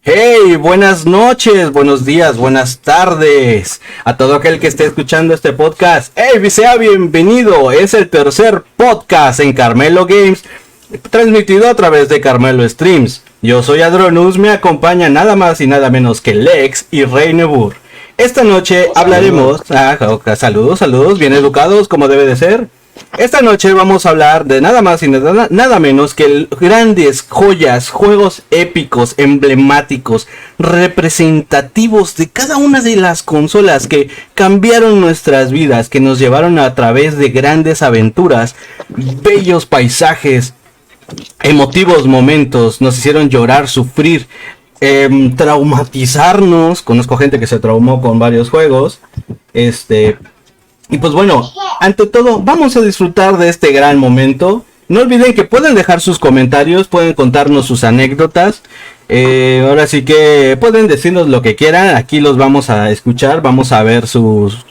Hey, buenas noches, buenos días, buenas tardes a todo aquel que esté escuchando este podcast. Hey, sea bienvenido, es el tercer podcast en Carmelo Games, transmitido a través de Carmelo Streams. Yo soy Adronus, me acompaña nada más y nada menos que Lex y Rey Nebur. Esta noche hablaremos... saludos, bien educados, como debe de ser. Esta noche vamos a hablar de nada más y nada menos que grandes joyas, juegos épicos, emblemáticos, representativos de cada una de las consolas que cambiaron nuestras vidas, que nos llevaron a través de grandes aventuras, bellos paisajes, emotivos momentos, nos hicieron llorar, sufrir, traumatizarnos. Conozco gente que se traumó con varios juegos. Y pues bueno, ante todo, vamos a disfrutar de este gran momento. No olviden que pueden dejar sus comentarios, pueden contarnos sus anécdotas. Ahora sí que pueden decirnos lo que quieran, aquí los vamos a escuchar, vamos a ver sus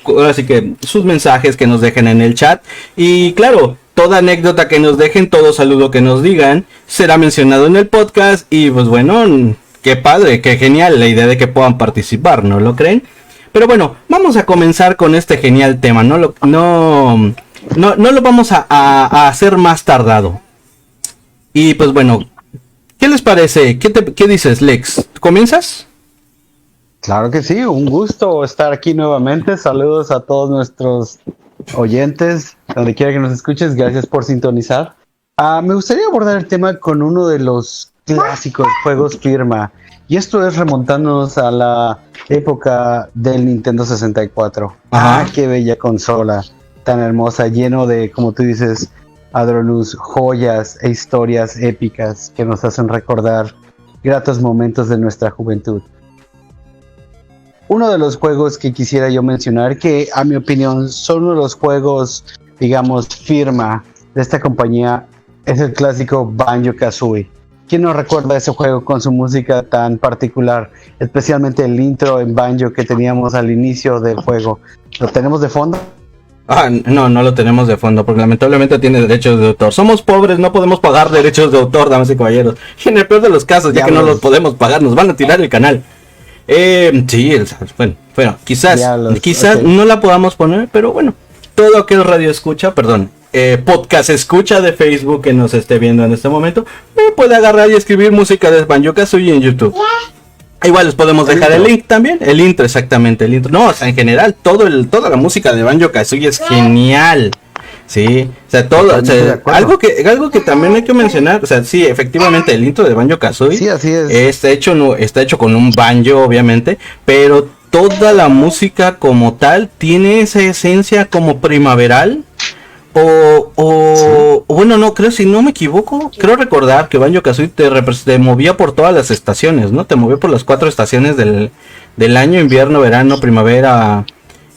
mensajes que nos dejen en el chat. Y claro, toda anécdota que nos dejen, todo saludo que nos digan, será mencionado en el podcast. Y pues bueno, qué padre, qué genial la idea de que puedan participar, ¿no lo creen? Pero bueno, vamos a comenzar con este genial tema. No lo vamos a hacer más tardado. Y pues bueno, ¿qué les parece? ¿Qué dices, Lex? ¿Comienzas? Claro que sí, un gusto estar aquí nuevamente. Saludos a todos nuestros oyentes, donde quiera que nos escuches. Gracias por sintonizar. Me gustaría abordar el tema con uno de los clásicos juegos firma. Y esto es remontándonos a la época del Nintendo 64. Ajá. Qué bella consola, tan hermosa, lleno de, como tú dices, Adronus, joyas e historias épicas que nos hacen recordar gratos momentos de nuestra juventud. Uno de los juegos que quisiera yo mencionar, que a mi opinión son uno de los juegos, digamos, firma de esta compañía, es el clásico Banjo-Kazooie. ¿Quién no recuerda ese juego con su música tan particular? Especialmente el intro en banjo que teníamos al inicio del juego. ¿Lo tenemos de fondo? No lo tenemos de fondo porque lamentablemente tiene derechos de autor. Somos pobres, no podemos pagar derechos de autor, damas y caballeros. Y en el peor de los casos, ya que no los podemos pagar, nos van a tirar el canal. Sí, bueno, quizás okay, no la podamos poner, pero bueno, todo aquel radio escucha, podcast escucha de Facebook que nos esté viendo en este momento, puede agarrar y escribir música de Banjo-Kazooie en YouTube. Igual les podemos dejar el link también, el intro, exactamente, el intro. No, o sea, en general, toda la música de Banjo-Kazooie es genial. Sí, o sea, todo, o sea, algo que también hay que mencionar, o sea, sí, efectivamente el intro de Banjo-Kazooie, sí, así es. está hecho con un banjo, obviamente, pero toda la música como tal tiene esa esencia como primaveral. Bueno, no, creo, si no me equivoco, creo recordar que Banjo-Kazooie te movía por todas las estaciones, ¿no? Te movía por las 4 estaciones del año: invierno, verano, primavera,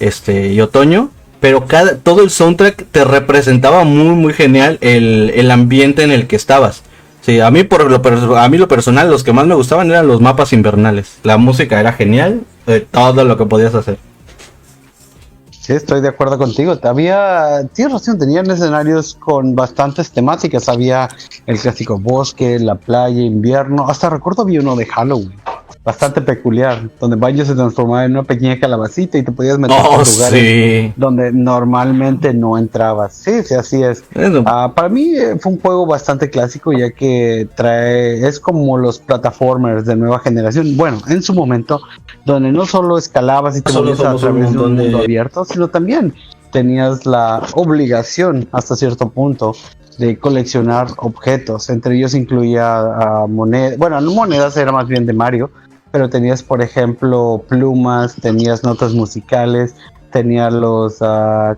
y otoño. Pero todo el soundtrack te representaba muy, muy genial el ambiente en el que estabas. Sí, a mí lo personal, los que más me gustaban eran los mapas invernales. La música era genial, todo lo que podías hacer. Sí, estoy de acuerdo contigo. Tienes razón, tenían escenarios con bastantes temáticas. Había el clásico bosque, la playa, invierno. Hasta recuerdo había uno de Halloween, bastante peculiar, donde Banjo se transformaba en una pequeña calabacita y te podías meter en lugares donde normalmente no entrabas. Sí, así es. Para mí fue un juego bastante clásico, ya que es como los plataformers de nueva generación. Bueno, en su momento, donde no solo escalabas y te movías a través de un mundo abierto, sino también tenías la obligación, hasta cierto punto, de coleccionar objetos. Entre ellos incluía monedas, bueno, no monedas, era más bien de Mario, pero tenías, por ejemplo, plumas, tenías notas musicales, tenías los,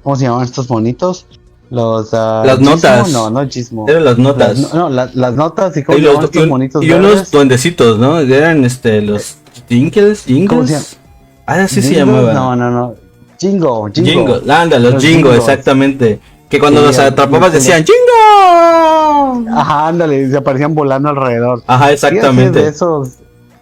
¿cómo se llamaban estos monitos? Las notas. No, Gizmo. Eran las notas. Las notas y cómo se llamaban estos monitos. Y unos duendecitos, ¿no? Eran los Jingles. Así se llamaban. No. Jingo. Los Jingo, exactamente. Que cuando los atrapabas decían ¡Jingo! Ajá, ándale, se aparecían volando alrededor. Ajá, exactamente.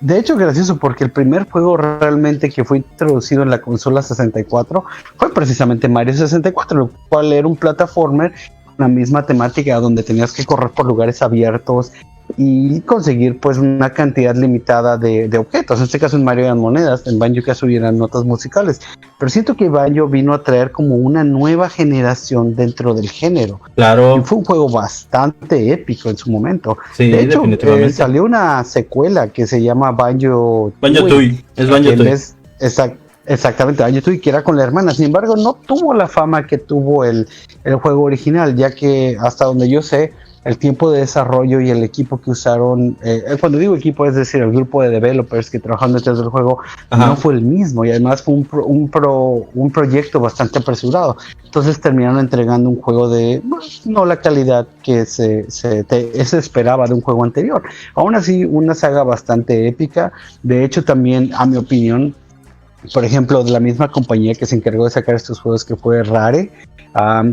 De hecho, gracioso, porque el primer juego realmente que fue introducido en la consola 64 fue precisamente Mario 64, lo cual era un plataformer, una misma temática donde tenías que correr por lugares abiertos y conseguir pues una cantidad limitada de objetos. En este caso en Mario eran monedas, en Banjo-Kazooie eran notas musicales, pero siento que Banjo vino a traer como una nueva generación dentro del género. Claro. Y fue un juego bastante épico en su momento. Sí, de hecho, definitivamente. Salió una secuela que se llama Banjo-Tooie. Es Banjo-Tooie. Exactamente, Banjo-Tooie, que era con la hermana. Sin embargo, no tuvo la fama que tuvo el juego original, ya que hasta donde yo sé, el tiempo de desarrollo y el equipo que usaron, cuando digo equipo, es decir, el grupo de developers que trabajaron detrás del juego, Ajá. no fue el mismo, y además fue un proyecto bastante apresurado. Entonces terminaron entregando un juego de no la calidad que se esperaba de un juego anterior. Aún así, una saga bastante épica. De hecho, también, a mi opinión, por ejemplo, de la misma compañía que se encargó de sacar estos juegos, que fue Rare,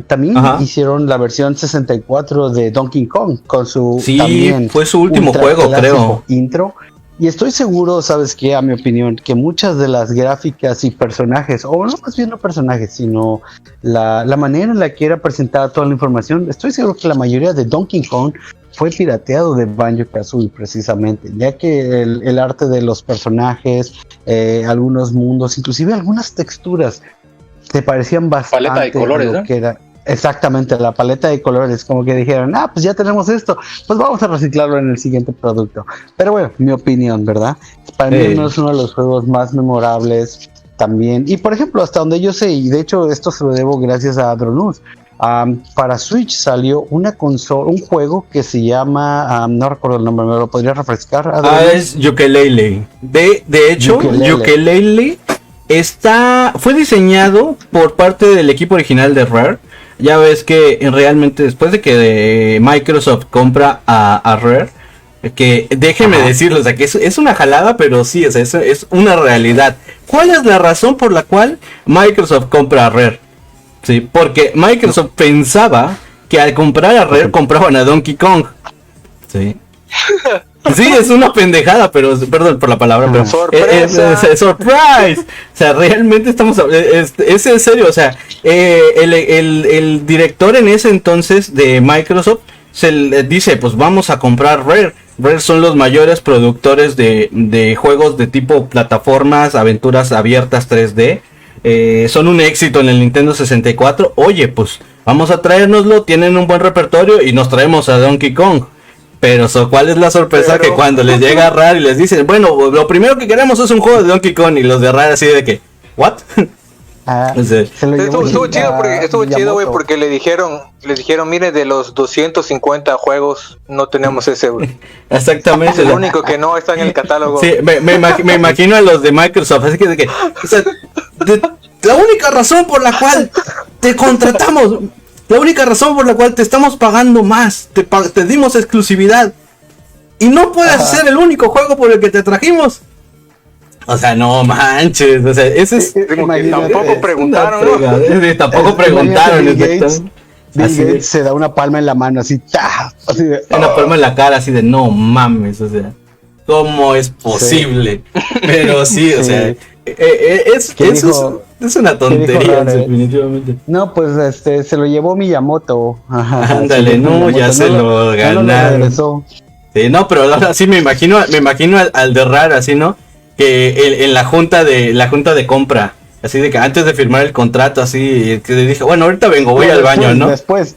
también hicieron la versión 64 de Donkey Kong con su también fue su último juego, creo. Intro. Y estoy seguro, ¿sabes qué? A mi opinión, que muchas de las gráficas y personajes, o no más bien no personajes, sino la manera en la que era presentada toda la información, estoy seguro que la mayoría de Donkey Kong fue pirateado de Banjo-Kazooie precisamente, ya que el arte de los personajes, algunos mundos, inclusive algunas texturas, se parecían bastante paleta de colores, a lo ¿no? que era. Exactamente, la paleta de colores, como que dijeron, pues ya tenemos esto, pues vamos a reciclarlo en el siguiente producto. Pero bueno, mi opinión, ¿verdad? Para mí no es uno de los juegos más memorables también. Y por ejemplo, hasta donde yo sé, y de hecho esto se lo debo gracias a Dronews, para Switch salió una consola, un juego que se llama, no recuerdo el nombre, ¿me lo podría refrescar? Es Yooka-Laylee. De hecho, Yooka-Laylee fue diseñado por parte del equipo original de Rare. Ya ves que realmente después de que Microsoft compra a Rare, que déjenme decirlo, o sea, que es una jalada, pero sí, o sea, es una realidad. ¿Cuál es la razón por la cual Microsoft compra a Rare? Sí, porque Microsoft pensaba que al comprar a Rare compraban a Donkey Kong. Sí. Sí, es una pendejada, pero perdón por la palabra, pero ¡sorpresa! ¡Surprise! O sea, realmente estamos es en serio, o sea, el director en ese entonces de Microsoft se le dice, pues vamos a comprar Rare. Rare son los mayores productores de juegos de tipo plataformas, aventuras abiertas 3D. Son un éxito en el Nintendo 64. Oye, pues vamos a traérnoslo, tienen un buen repertorio y nos traemos a Donkey Kong. Pero ¿cuál es la sorpresa? Que cuando les llega Rare y les dicen, bueno, lo primero que queremos es un juego de Donkey Kong, y los de Rare así de que, ¿what? Estuvo chido, güey, porque le dijeron, mire, de los 250 juegos no tenemos ese, güey. Exactamente. Es el único que no está en el catálogo. Sí, me imagino a los de Microsoft, así que o sea, la única razón por la cual te contratamos, la única razón por la cual te estamos pagando más, te dimos exclusividad, y no puedes ser el único juego por el que te trajimos. O sea, no manches, o sea, ese es... Tampoco preguntaron, ¿no? Tampoco preguntaron. Bill Gates se da una palma en la mano, así, así de, una palma en la cara, así de, no mames, o sea, ¿cómo es posible? Sí. Pero sí, o sea, es una tontería, definitivamente. No, pues se lo llevó Miyamoto. Ándale, no, ya se lo ganaron. Sí, no, pero ahora sí me imagino al de Rare, así, ¿no? Que en la junta de compra, así de que antes de firmar el contrato, así que le dije, bueno, ahorita vengo, voy al baño, ¿no? Después.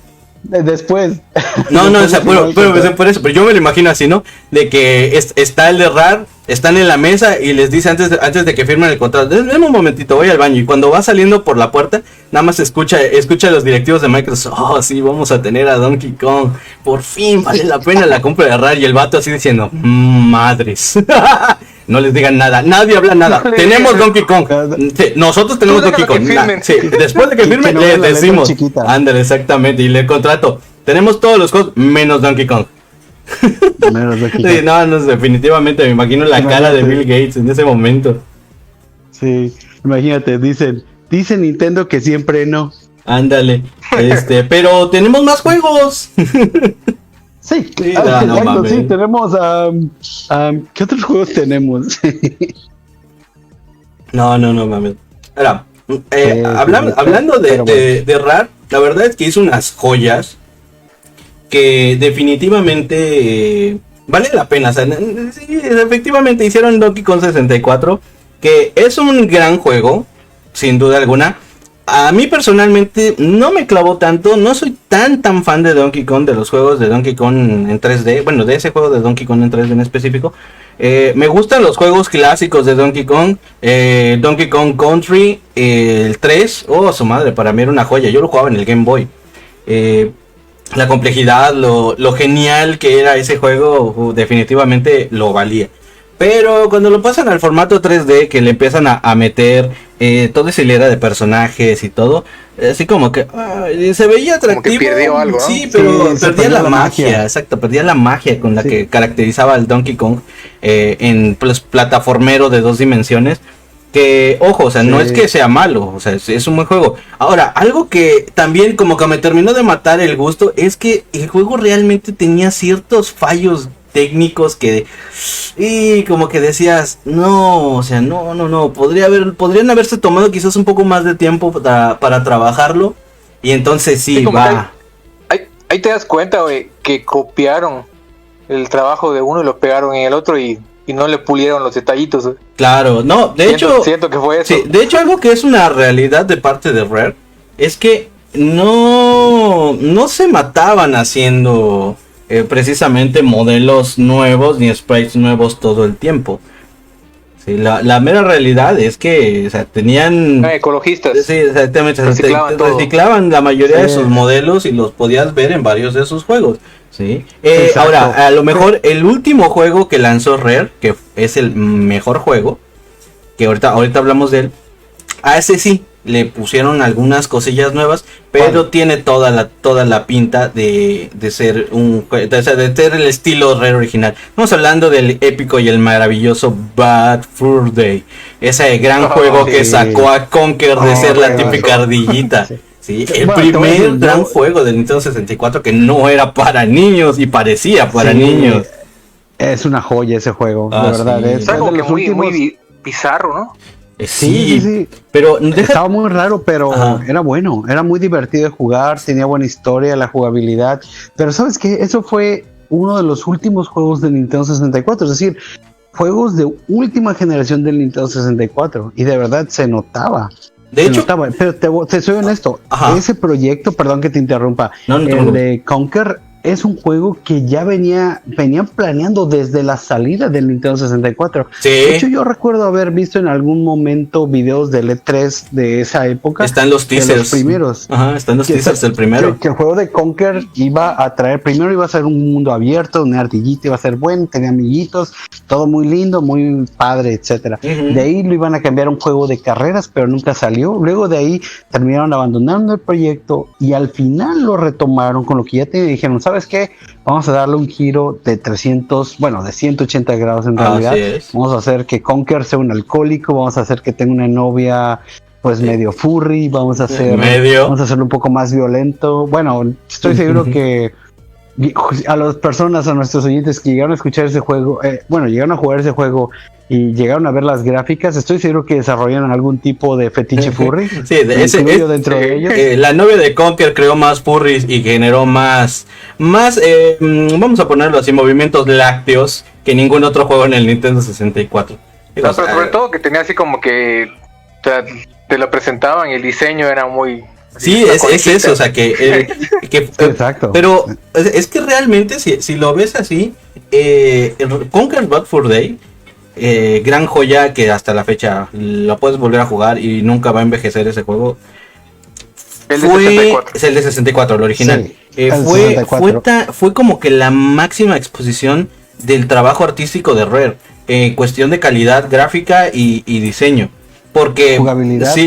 No, o sea, pero por eso, pero yo me lo imagino así, ¿no? De que está el de Rare, están en la mesa y les dice antes de que firmen el contrato, denme un momentito, voy al baño, y cuando va saliendo por la puerta, nada más escucha a los directivos de Microsoft, oh sí, vamos a tener a Donkey Kong, por fin vale la pena la compra de Rare, y el vato así diciendo, madres. No les digan nada, nadie habla nada. No tenemos Donkey Kong. Sí, nosotros tenemos Donkey Kong. Sí, después de que firmen, no les decimos. Ándale, exactamente. Y le contrato. Tenemos todos los juegos menos Donkey Kong. Menos Donkey Kong. Sí, no, definitivamente me imagino la cara de Bill Gates en ese momento. Sí, imagínate, dice Nintendo que siempre no. Ándale. Pero tenemos más juegos. Sí, exacto, sí, tenemos, ¿qué otros juegos tenemos? No, mames. Ahora, hablando de Rare, la verdad es que hizo unas joyas que definitivamente vale la pena. O sea, sí, efectivamente hicieron Donkey Kong 64, que es un gran juego, sin duda alguna. a mí personalmente no me clavó tanto, no soy tan fan de Donkey Kong, de los juegos de Donkey Kong en 3D, bueno, de ese juego de Donkey Kong en 3D en específico. Me gustan los juegos clásicos de Donkey Kong, Donkey Kong Country, el 3, oh su madre, para mí era una joya, yo lo jugaba en el Game Boy. La complejidad, lo genial que era ese juego, definitivamente lo valía. Pero cuando lo pasan al formato 3D, que le empiezan a meter toda esa hilera de personajes y todo, así como que se veía atractivo. Como que perdió algo, ¿no? Sí, pero sí, perdía la magia. Exacto, perdía la magia con la que caracterizaba al Donkey Kong en plataformero de 2 dimensiones. Que, ojo, o sea, no es que sea malo, o sea, es un buen juego. Ahora, algo que también como que me terminó de matar el gusto es que el juego realmente tenía ciertos fallos técnicos que y como que decías, no, o sea, no, podrían haberse tomado quizás un poco más de tiempo para trabajarlo y entonces sí va. Ahí te das cuenta, güey, que copiaron el trabajo de uno y lo pegaron en el otro y no le pulieron los detallitos, güey. Claro, no, siento que fue eso. Sí, de hecho algo que es una realidad de parte de Rare es que no se mataban haciendo precisamente modelos nuevos ni sprites nuevos todo el tiempo. Sí, la mera realidad es que, o sea, tenían ecologistas. Sí, exactamente, reciclaban la mayoría de sus modelos y los podías ver en varios de sus juegos. Sí. Ahora, a lo mejor el último juego que lanzó Rare, que es el mejor juego, que ahorita hablamos de él, a ese sí le pusieron algunas cosillas nuevas, pero tiene toda la pinta de ser de ser el estilo Rare original. Estamos hablando del épico y el maravilloso Bad Fur Day, ese gran juego que sacó a Conker de ser la típica ardillita. Sí, el primer gran juego del Nintendo 64 que no era para niños y parecía para niños. Es una joya ese juego, de verdad. Sí. Es algo que muy bizarro, ¿no? Sí, pero estaba muy raro, pero era bueno, era muy divertido de jugar, tenía buena historia, la jugabilidad, pero ¿sabes qué? Eso fue uno de los últimos juegos del Nintendo 64, es decir, juegos de última generación del Nintendo 64, y de verdad se notaba. De hecho, pero te soy honesto, ese proyecto, perdón que te interrumpa, el de Conker es un juego que ya venían planeando desde la salida del Nintendo 64. Sí. De hecho, yo recuerdo haber visto en algún momento videos del E3 de esa época. Están los teasers. Los primeros. Están los teasers del primero. Que el juego de Conker iba a traer, primero iba a ser un mundo abierto, una ardillita iba a ser bueno, tenía amiguitos, todo muy lindo, muy padre, etcétera. De ahí lo iban a cambiar a un juego de carreras, pero nunca salió. Luego de ahí terminaron abandonando el proyecto y al final lo retomaron con lo que ya te dijeron, ¿sabes qué? Vamos a darle un giro de 180 grados en realidad. Vamos a hacer que Conker sea un alcohólico, vamos a hacer que tenga una novia pues medio furry, vamos a hacerlo un poco más violento. Bueno, estoy seguro que a las personas, a nuestros oyentes que llegaron a escuchar ese juego, llegaron a jugar ese juego y llegaron a ver las gráficas, estoy seguro que desarrollaron algún tipo de fetiche furry. Sí, dentro de ellos. La novia de Conker creó más furries y generó más vamos a ponerlo así, movimientos lácteos que ningún otro juego en el Nintendo 64. Pero sobre todo que tenía así como que te lo presentaban y el diseño era muy... Sí, es eso, o sea que exacto. Pero es que realmente si lo ves así, Conker Bad Fur Day, gran joya que hasta la fecha lo puedes volver a jugar y nunca va a envejecer ese juego. El de 64. Es el de 64, el original. Sí, fue como que la máxima exposición del trabajo artístico de Rare en cuestión de calidad gráfica y diseño. Porque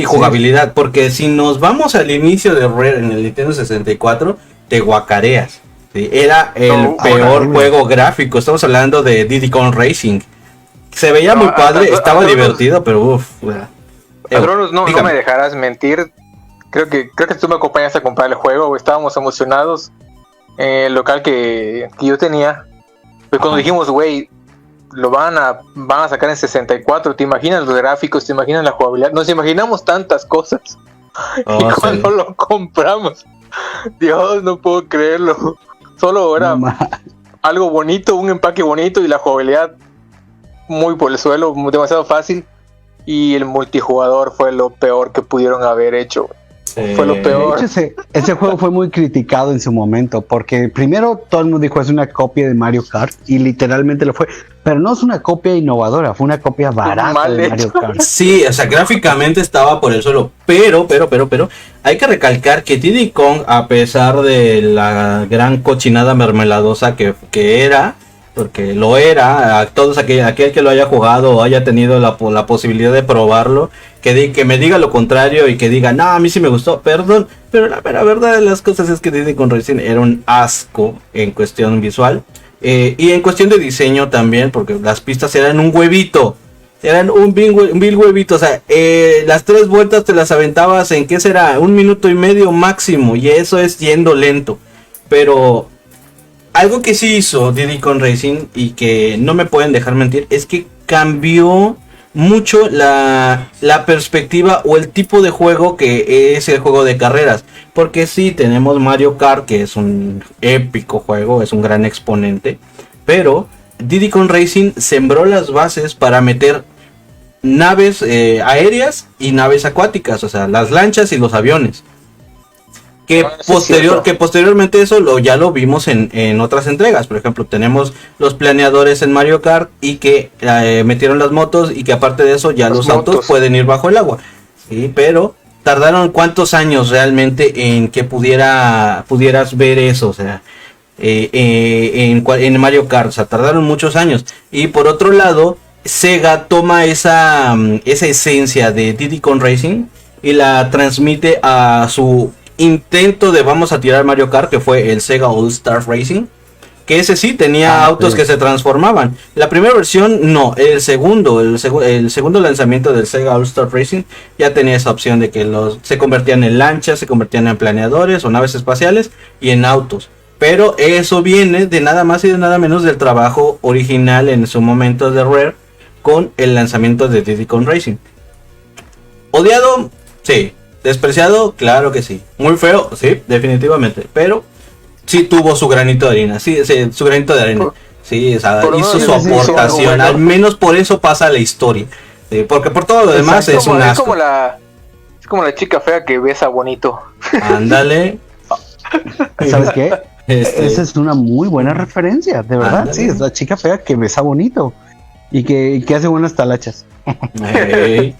jugabilidad, porque si nos vamos al inicio de Rare en el Nintendo 64, te guacareas. ¿Sí? Era el peor juego gráfico. Estamos hablando de Diddy Kong Racing. Se veía muy padre, estaba divertido, pero uff. Adronos, no me dejarás mentir. Creo que tú me acompañaste a comprar el juego. Estábamos emocionados en el local que yo tenía. Pues cuando dijimos, güey, lo van a sacar en 64, te imaginas los gráficos, te imaginas la jugabilidad, nos imaginamos tantas cosas. Y cuando lo compramos, Dios, no puedo creerlo. Solo era algo bonito, un empaque bonito y la jugabilidad muy por el suelo, demasiado fácil. Y el multijugador fue lo peor que pudieron haber hecho. Fue lo peor. De hecho, ese juego fue muy criticado en su momento, porque primero todo el mundo dijo es una copia de Mario Kart, y literalmente lo fue, pero no es una copia innovadora, fue una copia barata de Mario Kart. Sí, o sea, gráficamente estaba por el suelo, pero, hay que recalcar que Diddy Kong, a pesar de la gran cochinada mermeladosa que era, porque lo era, a todos aquel que lo haya jugado o haya tenido la posibilidad de probarlo, que me diga lo contrario y que diga, no, a mí sí me gustó, perdón, pero la verdad de las cosas es que Diddy Kong Racing era un asco en cuestión visual, y en cuestión de diseño también, porque las pistas eran un huevito, eran un vil huevito, o sea, las 3 vueltas te las aventabas en, ¿qué será? 1 minuto y medio máximo, y eso es yendo lento, pero... Algo que sí hizo Diddy Kong Racing y que no me pueden dejar mentir es que cambió mucho la perspectiva o el tipo de juego que es el juego de carreras. Porque sí, tenemos Mario Kart, que es un épico juego, es un gran exponente. Pero Diddy Kong Racing sembró las bases para meter naves aéreas y naves acuáticas, o sea, las lanchas y los aviones. Que posteriormente eso ya lo vimos en otras entregas. Por ejemplo, tenemos los planeadores en Mario Kart y que metieron las motos, y que aparte de eso ya los autos pueden ir bajo el agua. Sí, pero tardaron cuántos años realmente en que pudieras ver eso, o sea, en Mario Kart, o sea, tardaron muchos años. Y por otro lado, Sega toma esa esencia de Diddy Kong Racing y la transmite a su intento de vamos a tirar Mario Kart, que fue el Sega All Star Racing, que ese sí tenía autos que se transformaban. La primera versión no, el segundo lanzamiento del Sega All Star Racing ya tenía esa opción de que se convertían en lanchas, se convertían en planeadores o naves espaciales y en autos. Pero eso viene de nada más y de nada menos del trabajo original en su momento de Rare con el lanzamiento de Diddy Kong Racing. ¿Odiado? Sí. ¿Despreciado? Claro que sí. Muy feo, sí, definitivamente. Pero sí tuvo su granito de arena. Sí, su granito de arena. Sí, o sea, hizo su aportación. Al menos por eso pasa la historia. Sí, porque por todo lo demás es un asco. Es como la chica fea que besa bonito. Ándale. ¿Sabes qué? Esa es una muy buena referencia, de verdad. Ándale. Sí, es la chica fea que besa bonito. Y que hace buenas talachas. Hey.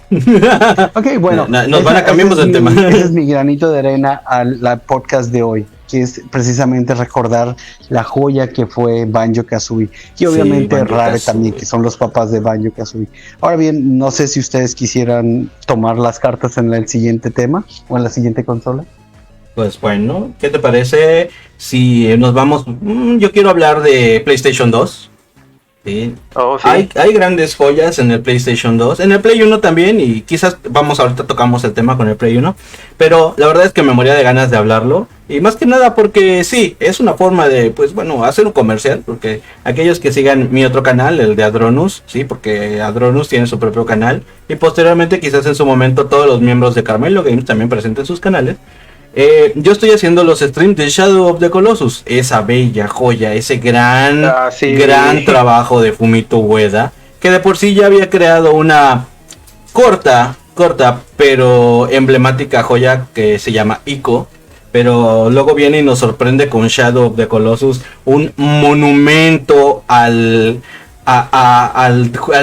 Ok, bueno. Nos van a cambiar del tema. Ese es mi granito de arena al podcast de hoy, que es precisamente recordar la joya que fue Banjo-Kazooie. Y obviamente sí, Rare también, que son los papás de Banjo-Kazooie. Ahora bien, no sé si ustedes quisieran tomar las cartas en el siguiente tema o en la siguiente consola. Pues bueno, ¿qué te parece si nos vamos? Yo quiero hablar de PlayStation 2. Sí. Oh, sí. Hay grandes joyas en el PlayStation 2, en el Play 1 también, y quizás ahorita tocamos el tema con el Play 1, pero la verdad es que me moría de ganas de hablarlo, y más que nada porque sí, es una forma de, pues bueno, hacer un comercial, porque aquellos que sigan mi otro canal, el de Adronus, sí, porque Adronus tiene su propio canal, y posteriormente quizás en su momento todos los miembros de Carmelo Games también presenten sus canales. Yo estoy haciendo los streams de Shadow of the Colossus, esa bella joya, ese gran trabajo de Fumito Ueda, que de por sí ya había creado una corta pero emblemática joya que se llama Ico, pero luego viene y nos sorprende con Shadow of the Colossus, un monumento al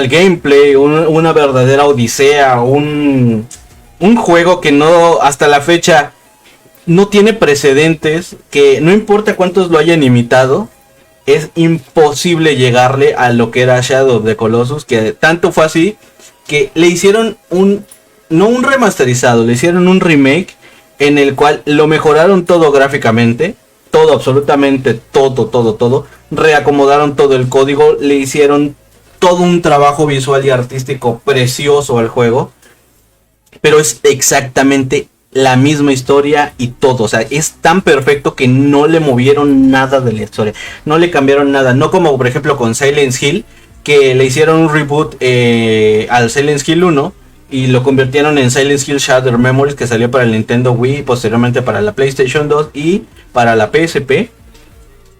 gameplay, una verdadera odisea, un juego que no hasta la fecha no tiene precedentes, que no importa cuántos lo hayan imitado, es imposible llegarle a lo que era Shadow of the Colossus, que tanto fue así que le hicieron no un remasterizado, le hicieron un remake en el cual lo mejoraron todo gráficamente, todo, absolutamente todo, reacomodaron todo el código, le hicieron todo un trabajo visual y artístico precioso al juego, pero es exactamente la misma historia y todo, o sea, es tan perfecto que no le movieron nada de la historia, no le cambiaron nada, no como por ejemplo con Silent Hill, que le hicieron un reboot al Silent Hill 1 y lo convirtieron en Silent Hill Shattered Memories, que salió para el Nintendo Wii y posteriormente para la PlayStation 2 y para la PSP,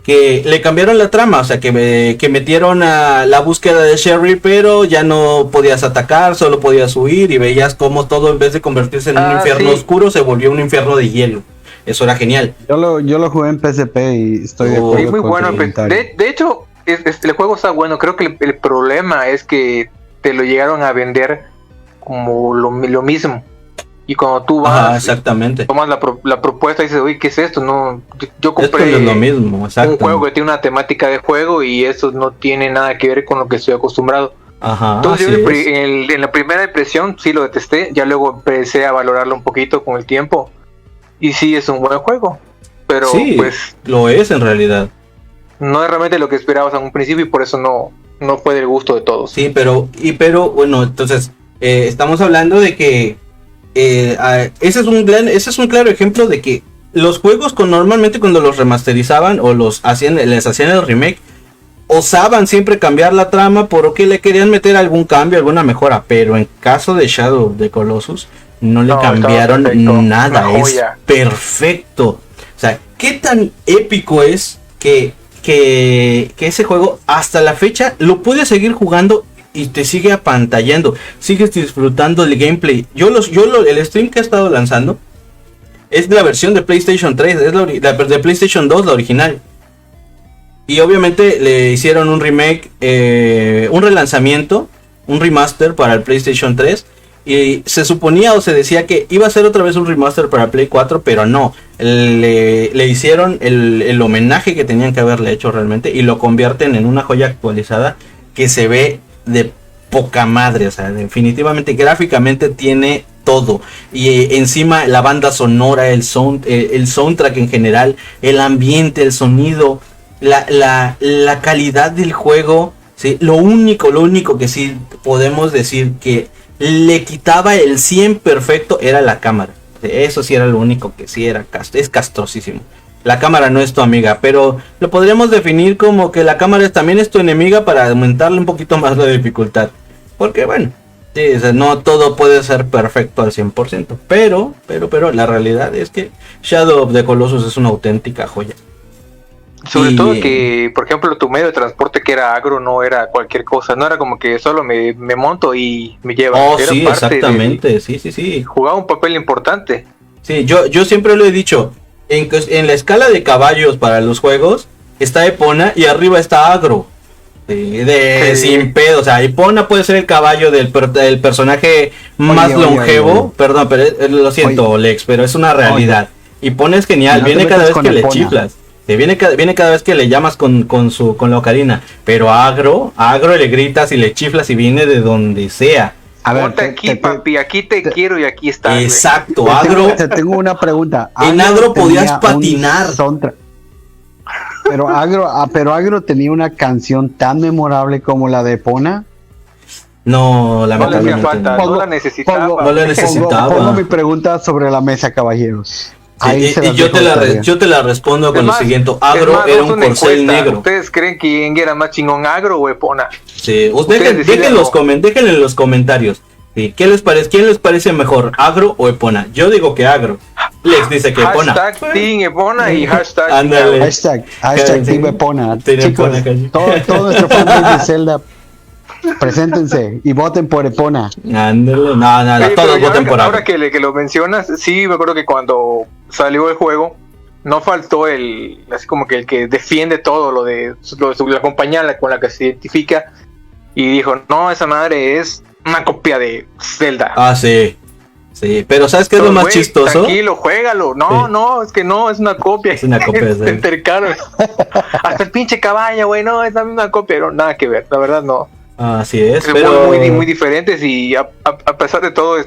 que le cambiaron la trama, o sea, que metieron a la búsqueda de Sherry, pero ya no podías atacar, solo podías huir y veías como todo en vez de convertirse en un infierno oscuro se volvió un infierno de hielo. Eso era genial. Yo lo jugué en PSP y estoy de acuerdo. Sí, muy bueno. De hecho, el juego está bueno. Creo que el problema es que te lo llegaron a vender como lo mismo. Y cuando tú vas, exactamente, tomas la propuesta y dices, oye, ¿qué es esto? No, yo compré esto no es lo mismo, un juego que tiene una temática de juego y eso no tiene nada que ver con lo que estoy acostumbrado. Entonces yo en la primera impresión sí lo detesté, ya luego empecé a valorarlo un poquito con el tiempo. Y sí, es un buen juego, pero sí, pues lo es en realidad. No es realmente lo que esperabas a un principio y por eso no fue del gusto de todos. Sí, pero bueno, entonces estamos hablando de que ese es un claro ejemplo de que los juegos normalmente cuando los remasterizaban o les hacían el remake, osaban siempre cambiar la trama porque le querían meter algún cambio, alguna mejora, pero en caso de Shadow of the Colossus no le cambiaron nada, es perfecto. O sea, qué tan épico es que ese juego hasta la fecha lo puedes seguir jugando y te sigue apantallando, sigues disfrutando el gameplay. El stream que he estado lanzando es la versión de PlayStation 3, es de PlayStation 2, la original. Y obviamente le hicieron un remake, un relanzamiento, un remaster para el PlayStation 3. Y se suponía o se decía que iba a ser otra vez un remaster para Play 4, pero no. Le hicieron el homenaje que tenían que haberle hecho realmente y lo convierten en una joya actualizada que se ve de poca madre. O sea, definitivamente gráficamente tiene todo. Y encima la banda sonora, el soundtrack en general, el ambiente, el sonido, la calidad del juego. ¿Sí? Lo único que sí podemos decir que le quitaba el 100 perfecto era la cámara. Eso sí era lo único que sí era es castrosísimo. La cámara no es tu amiga, pero lo podríamos definir como que la cámara también es tu enemiga para aumentarle un poquito más la dificultad. Porque bueno, sí, o sea, no todo puede ser perfecto al 100%, pero la realidad es que Shadow of the Colossus es una auténtica joya. Sobre todo que, por ejemplo, tu medio de transporte que era agro no era cualquier cosa, no era como que solo me monto y me lleva. Oh, era sí, exactamente, sí. Jugaba un papel importante. Sí, yo siempre lo he dicho, en la escala de caballos para los juegos está Epona y arriba está agro. Sin pedo, o sea, Epona puede ser el caballo del personaje más longevo, perdón, pero lo siento, Lex, pero es una realidad. Epona es genial, viene cada vez que le chiflas. Viene cada vez que le llamas con la ocarina. Pero agro le gritas y le chiflas y viene de donde sea. A ver, ponte aquí, papi, aquí te quiero y aquí estás. Exacto, güey. agro. Te tengo una pregunta. En agro podías patinar. Pero agro tenía una canción tan memorable como la de Epona. No, lamentablemente. No la necesitaba. No la necesitaba. Pongo mi pregunta sobre la mesa, caballeros. Sí, y yo te la respondo con lo siguiente. Agro era un corcel negro. ¿Ustedes creen que era más chingón agro o Epona? Sí, déjenlo en los comentarios. Sí, ¿quién les parece mejor, agro o Epona? Yo digo que agro. Lex dice que Epona. Hashtag Team Epona y hashtag Team Epona. Chicos, todo nuestro fanbase de Zelda, preséntense y voten por Epona. Ándale, no, todos voten por agro. Ahora que lo mencionas, sí, me acuerdo que cuando salió el juego, no faltó así como que el que defiende todo lo de la compañía con la que se identifica y dijo, no, esa madre es una copia de Zelda. Ah, sí, pero ¿sabes qué es lo más chistoso? Tranquilo, juégalo. No, es que no, es una copia. Es una copia de Zelda. Hasta el pinche caballo, güey, no, es la misma copia, pero nada que ver, la verdad no. Así es, pero muy diferentes y a pesar de todo,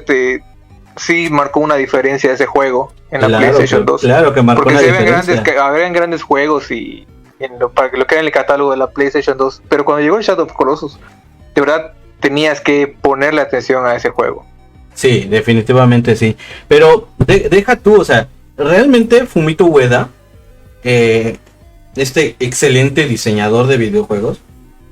sí marcó una diferencia ese juego en la PlayStation 2. Claro que marcó una diferencia. Habían grandes juegos para lo que era en el catálogo de la PlayStation 2, pero cuando llegó el Shadow of Colossus, de verdad tenías que ponerle atención a ese juego. Sí, definitivamente sí. Pero deja tú, o sea, realmente Fumito Ueda, este excelente diseñador de videojuegos,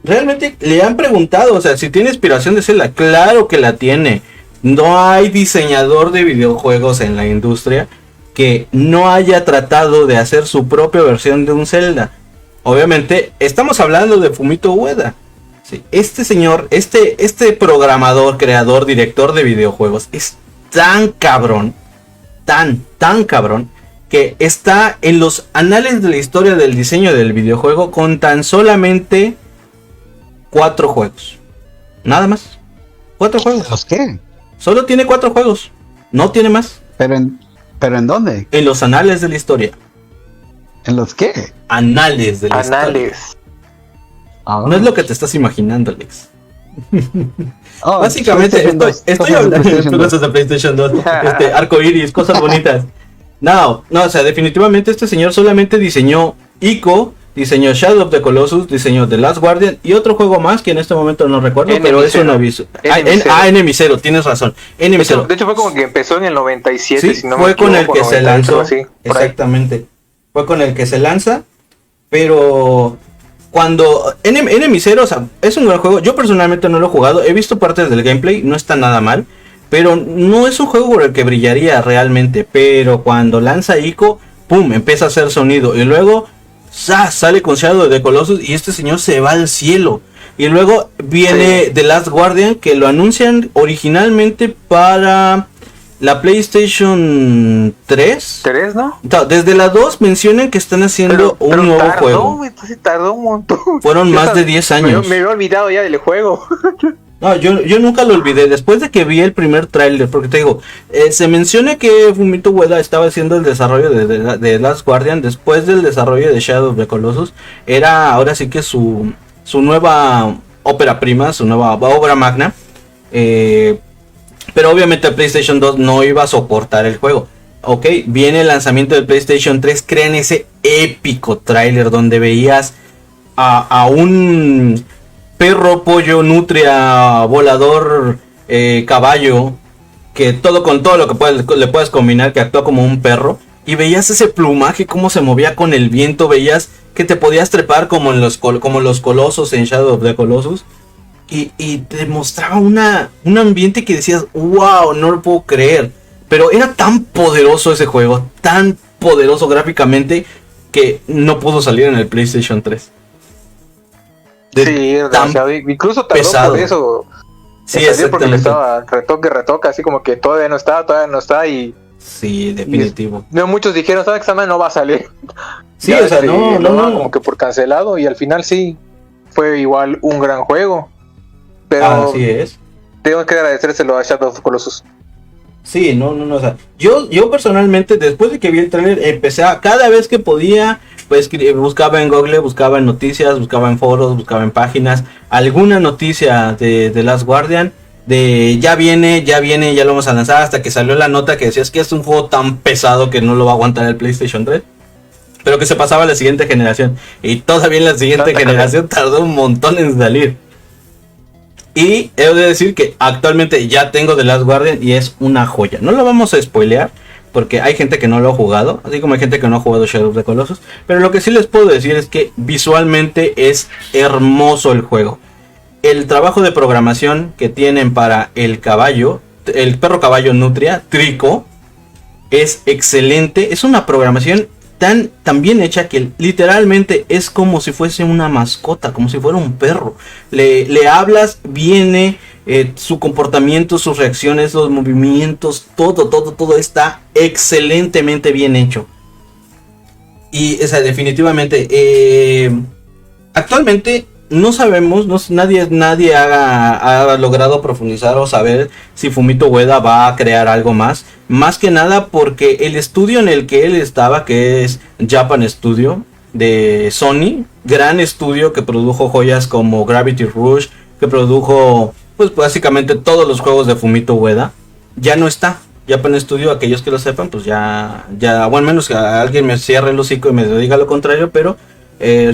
realmente le han preguntado, o sea, si tiene inspiración de Zelda. Claro que la tiene. No hay diseñador de videojuegos en la industria que no haya tratado de hacer su propia versión de un Zelda. obviamente estamos hablando de Fumito Ueda. Sí, este señor, este programador, creador, director de videojuegos es tan cabrón, tan cabrón, que está en los anales de la historia del diseño del videojuego con tan solamente 4 juegos. Nada más. 4 juegos. ¿Los qué? Solo tiene 4 juegos. No tiene más. ¿Pero en dónde? En los anales de la historia. ¿En los qué? Anales de la historia. No es lo que te estás imaginando, Alex. Básicamente estoy hablando de cosas de PlayStation 2, arco iris, cosas bonitas. No, o sea, definitivamente este señor solamente diseñó Ico, diseñó Shadow of the Colossus, diseñó The Last Guardian y otro juego más que en este momento no recuerdo, pero es un aviso. Enemy 0, tienes razón. Enemy 0. De hecho fue como que empezó en el 97, sí, si no fue me con equivoco, el que se lanzó. Sí, exactamente. Fue con el que se lanza, pero cuando Enemy 0, o sea, es un gran juego. Yo personalmente no lo he jugado, he visto partes del gameplay, no está nada mal. Pero no es un juego por el que brillaría realmente. Pero cuando lanza Ico, pum, empieza a hacer sonido. Y luego sale con Shadow of the Colossus y este señor se va al cielo. Y luego viene The Last Guardian, que lo anuncian originalmente para la PlayStation 3. ¿3, no? Desde la 2 mencionan que están haciendo un nuevo juego. Tardó un montón. Fueron más de 10 años. Me había olvidado ya del juego. No, yo nunca lo olvidé. Después de que vi el primer tráiler, porque te digo, se menciona que Fumito Ueda estaba haciendo el desarrollo de Last Guardian después del desarrollo de Shadow of the Colossus. Era ahora sí que su nueva ópera prima, su nueva obra magna. Pero obviamente el PlayStation 2 no iba a soportar el juego. Ok, viene el lanzamiento del PlayStation 3. Crean ese épico tráiler donde veías a un perro, pollo, nutria, volador, caballo, que con todo lo que le puedes combinar, que actúa como un perro, y veías ese plumaje cómo se movía con el viento, veías que te podías trepar como los colosos en Shadow of the Colossus, y te mostraba un ambiente que decías, wow, no lo puedo creer, pero era tan poderoso ese juego, tan poderoso gráficamente, que no pudo salir en el PlayStation 3. Sí, incluso tardó pesado. Por eso. Sí, porque le estaba retoque, así como que todavía no está y... Sí, definitivo. No, muchos dijeron, ¿sabes qué? No va a salir. Sí, o sea, no. Como que por cancelado y al final sí, fue igual un gran juego. Pero así es. Tengo que agradecérselo a Shadow of the Colossus. Sí, no, o sea, yo personalmente después de que vi el trailer empecé a, cada vez que podía, pues buscaba en Google, buscaba en noticias, buscaba en foros, buscaba en páginas, alguna noticia de Last Guardian, de ya viene, ya lo vamos a lanzar, hasta que salió la nota que decía es que es un juego tan pesado que no lo va a aguantar el PlayStation 3, pero que se pasaba a la siguiente generación, y todavía en la siguiente generación tardó un montón en salir. Y he de decir que actualmente ya tengo The Last Guardian y es una joya. No lo vamos a spoilear porque hay gente que no lo ha jugado, así como hay gente que no ha jugado Shadow of the Colossus. Pero lo que sí les puedo decir es que visualmente es hermoso el juego. El trabajo de programación que tienen para el perro caballo nutria, Trico, es excelente. Es una programación tan bien hecha que literalmente es como si fuese una mascota, como si fuera un perro. Le hablas, viene, su comportamiento, sus reacciones, los movimientos, todo está excelentemente bien hecho. Y o sea, definitivamente, actualmente no sabemos, nadie ha logrado profundizar o saber si Fumito Ueda va a crear algo más. Más que nada porque el estudio en el que él estaba, que es Japan Studio de Sony, gran estudio que produjo joyas como Gravity Rush, que produjo pues básicamente todos los juegos de Fumito Ueda, ya no está. Japan Studio, aquellos que lo sepan, pues ya, bueno, al menos que alguien me cierre el hocico y me diga lo contrario, pero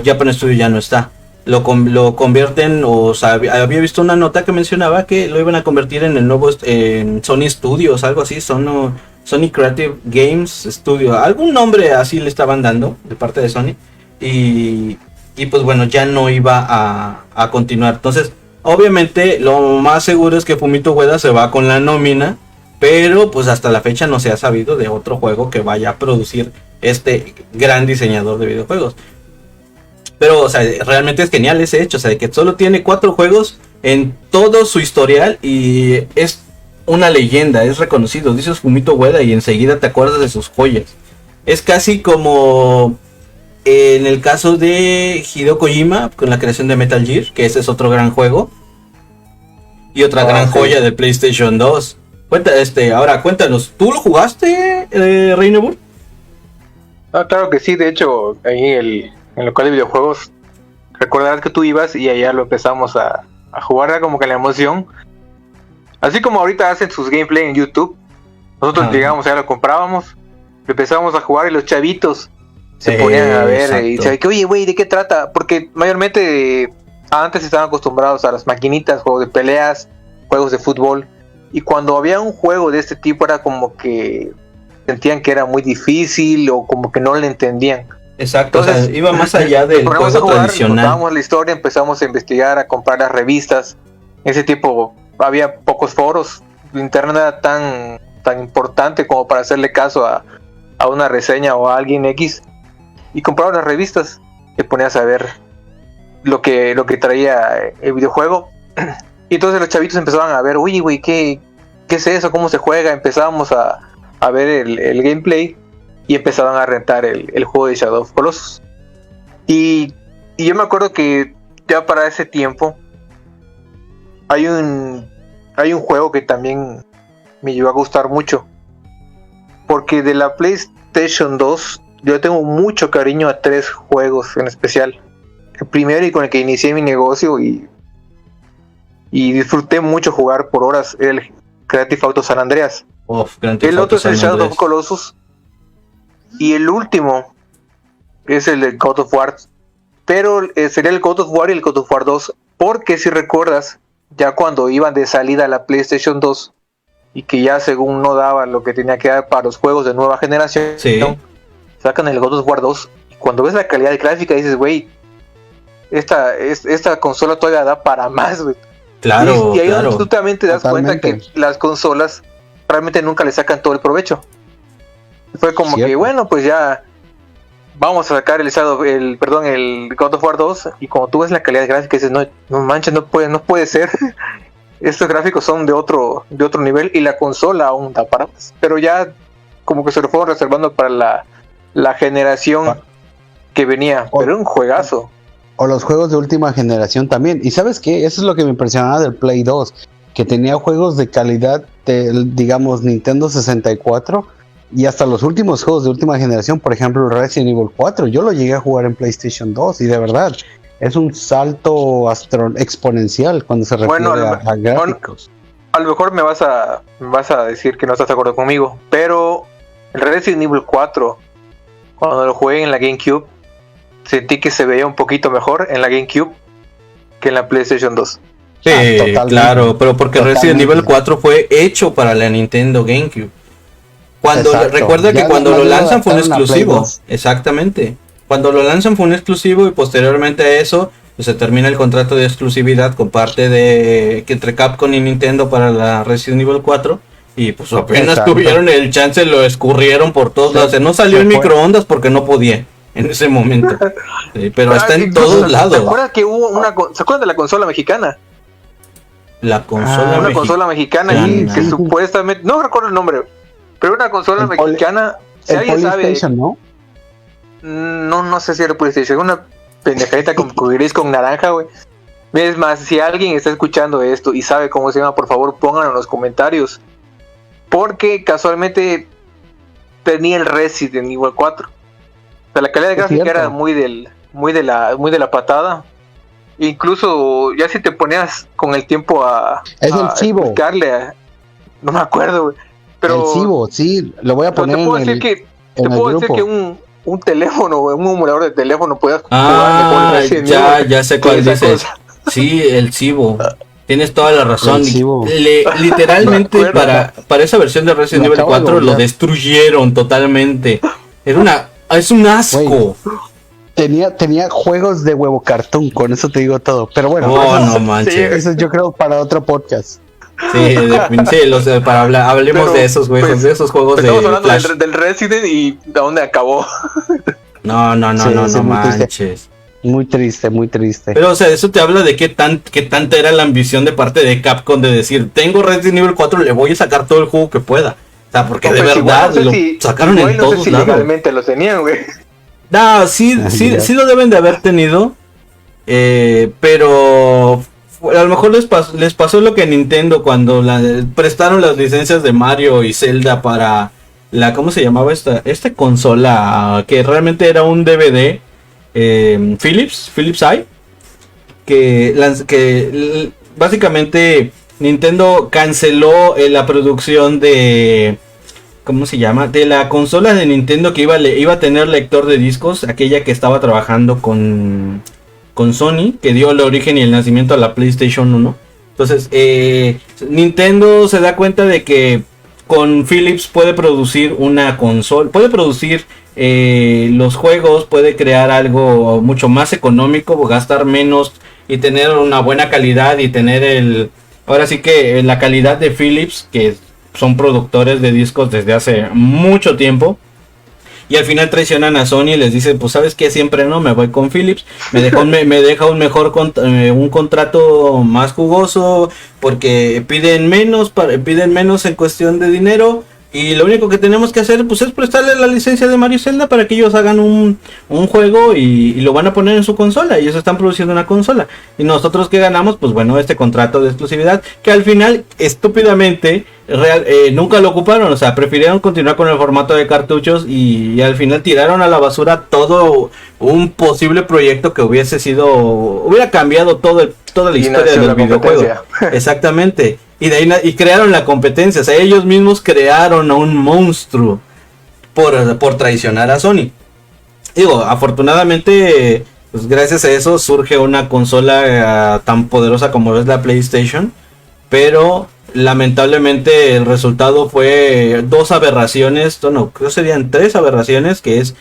Japan Studio ya no está. Lo convierten, o sea, había visto una nota que mencionaba que lo iban a convertir en el nuevo Sony Studios, algo así, Sony Creative Games Studio, algún nombre así le estaban dando de parte de Sony, y pues bueno, ya no iba a continuar. Entonces, obviamente, lo más seguro es que Fumito Ueda se va con la nómina, pero pues hasta la fecha no se ha sabido de otro juego que vaya a producir este gran diseñador de videojuegos. Pero, o sea, realmente es genial ese hecho, o sea, de que solo tiene 4 juegos en todo su historial y es una leyenda, es reconocido. Dices Fumito Ueda y enseguida te acuerdas de sus joyas. Es casi como en el caso de Hideo Kojima con la creación de Metal Gear, que ese es otro gran juego. Y otra gran joya de PlayStation 2. Ahora cuéntanos, ¿tú lo jugaste, Reinebur? Claro que sí, de hecho, ahí en el local de videojuegos, recordarás que tú ibas y allá lo empezamos a jugar, era como que la emoción. Así como ahorita hacen sus gameplay en YouTube, nosotros llegamos, ya lo comprábamos, lo empezamos a jugar y los chavitos se ponían a ver, exacto. Y decían que, oye, güey, ¿de qué trata? Porque mayormente antes estaban acostumbrados a las maquinitas, juegos de peleas, juegos de fútbol, y cuando había un juego de este tipo era como que sentían que era muy difícil o como que no le entendían. Exacto, entonces, o sea, iba más allá del juego tradicional. Contábamos la historia, empezamos a investigar, a comprar las revistas. Ese tipo, había pocos foros. Internet era tan importante como para hacerle caso a una reseña o a alguien X. Y compraba las revistas, te ponías a ver lo que traía el videojuego. Y entonces los chavitos empezaban a ver, oye, güey, ¿qué es eso? ¿Cómo se juega? Empezábamos a ver el gameplay y empezaban a rentar el juego de Shadow of Colossus. Y yo me acuerdo que ya para ese tiempo hay un juego que también me llegó a gustar mucho, porque de la PlayStation 2 yo tengo mucho cariño a 3 juegos en especial. El primero y con el que inicié mi negocio y disfruté mucho jugar por horas, el Creative Auto San Andreas. El otro es el Shadow of Colossus y el último es el de God of War, pero sería el God of War y el God of War 2, porque si recuerdas, ya cuando iban de salida a la PlayStation 2 y que ya según no daba lo que tenía que dar para los juegos de nueva generación, sacan el God of War 2 y cuando ves la calidad gráfica dices, güey, esta consola todavía da para más, güey. Claro, y ahí tú también te das cuenta que las consolas realmente nunca le sacan todo el provecho. Fue como que, bueno, pues ya vamos a sacar el God of War 2 y cuando tú ves la calidad gráfica dices, no manches, no puede ser. Estos gráficos son de otro nivel y la consola aún da para más. Pero ya como que se lo fueron reservando para la generación que venía. Pero era un juegazo. O los juegos de última generación también. Y ¿sabes qué? Eso es lo que me impresionaba del Play 2. Que tenía juegos de calidad de, digamos, Nintendo 64. Y hasta los últimos juegos de última generación. Por ejemplo, Resident Evil 4. Yo lo llegué a jugar en PlayStation 2. Y de verdad, es un salto exponencial cuando se refiere a gráficos. A lo mejor me vas a decir que no estás de acuerdo conmigo. Pero el Resident Evil 4, cuando lo jugué en la GameCube, sentí que se veía un poquito mejor en la GameCube que en la PlayStation 2. Sí, claro, pero porque Resident Evil 4 fue hecho para la Nintendo GameCube. Recuerda que cuando lo lanzan fue un exclusivo. Exactamente. Cuando lo lanzan fue un exclusivo y posteriormente a eso pues, se termina el contrato de exclusividad con parte de entre Capcom y Nintendo para la Resident Evil 4. Y pues apenas tuvieron el chance, lo escurrieron por todos lados. No salió en microondas porque no podía en ese momento. Sí, pero está en todos lados. ¿Se acuerdan que hubo ¿se acuerdan de la consola mexicana? La consola una consola mexicana y que supuestamente, no recuerdo el nombre, pero una consola mexicana, si alguien sabe, ¿no? No sé si era PlayStation, una pendejadita con gris con naranja, güey. Es más, si alguien está escuchando esto y sabe cómo se llama, por favor pónganlo en los comentarios, porque casualmente tenía el Resident Evil 4. O sea, la calidad de gráfica era muy de la patada. Incluso ya si te ponías con el tiempo a explicarle no me acuerdo, güey. Pero el Cibo, sí, lo voy a poner te puedo decir que un teléfono, un emulador de teléfono puedas jugar ya sé cuál dices. Sí, el Cibo. Tienes toda la razón. Literalmente para esa versión de Resident Evil 4 lo destruyeron totalmente. Es un asco. Tenía juegos de huevo cartoon, con eso te digo todo. Pero bueno, no manches. Eso yo creo para otro podcast. Sí, hablemos de esos juegos, de esos juegos de estamos hablando del Resident y de dónde acabó. No manches. Muy triste, muy triste. Pero, o sea, eso te habla de qué tanta era la ambición de parte de Capcom de decir, tengo Resident Evil 4, le voy a sacar todo el juego que pueda. O sea, porque de verdad no sé lo sacaron en todos lados. Legalmente lo tenían, güey. No, sí lo deben de haber tenido. Pero a lo mejor les pasó lo que a Nintendo cuando prestaron las licencias de Mario y Zelda para ¿cómo se llamaba esta consola? Que realmente era un DVD Philips Eye, que básicamente Nintendo canceló la producción de, ¿cómo se llama? De la consola de Nintendo que iba a tener lector de discos, aquella que estaba trabajando con Sony, que dio el origen y el nacimiento a la PlayStation 1. Entonces, Nintendo se da cuenta de que con Philips puede producir una consola, puede producir los juegos, puede crear algo mucho más económico, gastar menos y tener una buena calidad y tener ahora sí que la calidad de Philips, que son productores de discos desde hace mucho tiempo. Y al final traicionan a Sony y les dicen, pues sabes que siempre no, me voy con Philips, me deja un mejor un contrato más jugoso, porque piden menos en cuestión de dinero, y lo único que tenemos que hacer pues es prestarle la licencia de Mario Zelda para que ellos hagan un juego y lo van a poner en su consola, y ellos están produciendo una consola, y nosotros que ganamos, pues bueno, este contrato de exclusividad, que al final estúpidamente nunca lo ocuparon, o sea, prefirieron continuar con el formato de cartuchos y al final tiraron a la basura todo un posible proyecto que hubiera cambiado toda la historia del videojuego. Exactamente. Y de ahí y crearon la competencia, o sea, ellos mismos crearon a un monstruo por traicionar a Sony. Digo, afortunadamente, pues gracias a eso surge una consola tan poderosa como es la PlayStation, pero lamentablemente el resultado fue dos aberraciones, creo que serían 3 aberraciones, que es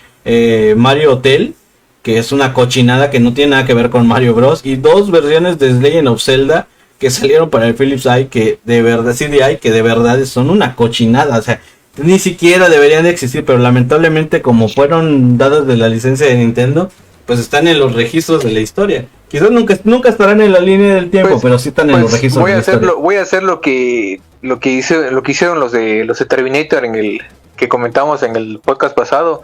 Mario Hotel, que es una cochinada que no tiene nada que ver con Mario Bros, y 2 versiones de Legend of Zelda que salieron para el Philips Eye, que de verdad CDI, que de verdad son una cochinada, o sea, ni siquiera deberían de existir, pero lamentablemente como fueron dadas de la licencia de Nintendo, pues están en los registros de la historia. Quizás nunca estarán en la línea del tiempo, pues, pero sí están en los registros de la historia. Voy a hacer lo que hicieron los de Terminator que comentamos en el podcast pasado.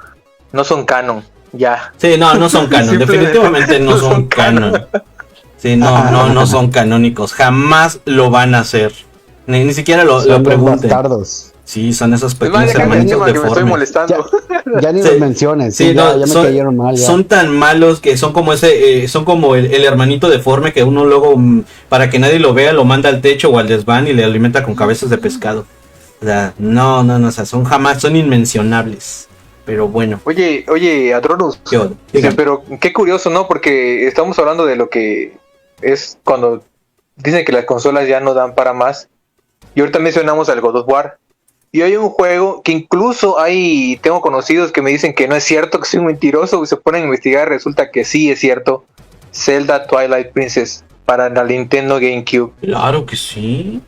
No son canon, ya. Sí, no son canon, definitivamente no son canon. Sí, no son canónicos, jamás lo van a hacer. Ni siquiera lo pregunten. Bastardos. Sí, son esos pequeños hermanitos deformes. Me estoy molestando. Ya ni los menciones. Sí, ya me cayeron mal. Ya. Son tan malos que son como el hermanito deforme que uno luego, para que nadie lo vea, lo manda al techo o al desván y le alimenta con cabezas de pescado. O sea, no, o sea, son inmencionables. Pero bueno. Oye, Adronus. Pero qué curioso, ¿no? Porque estamos hablando de lo que es cuando dicen que las consolas ya no dan para más. Y ahorita mencionamos al God of War. Y hay un juego que incluso tengo conocidos que me dicen que no es cierto, que soy un mentiroso, y se ponen a investigar, resulta que sí es cierto. Zelda Twilight Princess para la Nintendo GameCube. Claro que sí.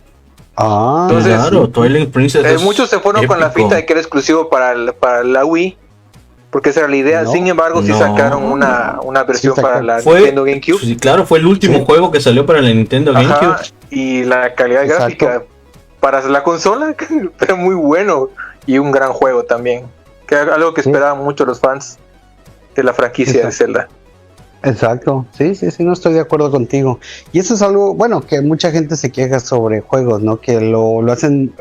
Entonces, claro, Twilight Princess muchos se fueron épico. Con la finta de que era exclusivo para la Wii, porque esa era la idea. Sin embargo, sí sacaron una versión para la Nintendo GameCube. Sí, claro, fue el último juego que salió para la Nintendo GameCube. Y la calidad gráfica para la consola era muy bueno, y un gran juego también, que era algo que esperaban mucho los fans de la franquicia de Zelda. Exacto, sí, no estoy de acuerdo contigo. Y eso es algo, bueno, que mucha gente se queja sobre juegos, ¿no? Que lo hacen,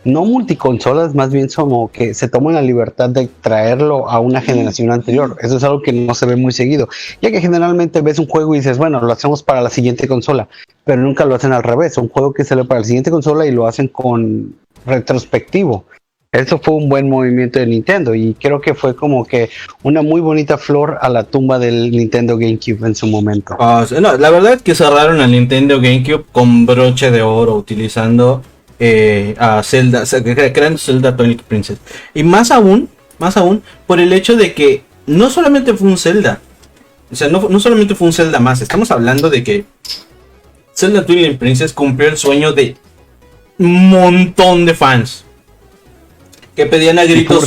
no multiconsolas, más bien como que se toman la libertad de traerlo a una generación anterior. Eso es algo que no se ve muy seguido, ya que generalmente ves un juego y dices, bueno, lo hacemos para la siguiente consola, pero nunca lo hacen al revés. Un juego que sale para la siguiente consola y lo hacen con retrospectivo. Eso fue un buen movimiento de Nintendo y creo que fue como que una muy bonita flor a la tumba del Nintendo GameCube en su momento. No, la verdad es que cerraron al Nintendo GameCube con broche de oro, utilizando a Zelda, creando Zelda Twilight Princess. Y más aún, por el hecho de que no solamente fue un Zelda, o sea, no solamente fue un Zelda más, estamos hablando de que Zelda Twilight Princess cumplió el sueño de un montón de fans. Que pedían a gritos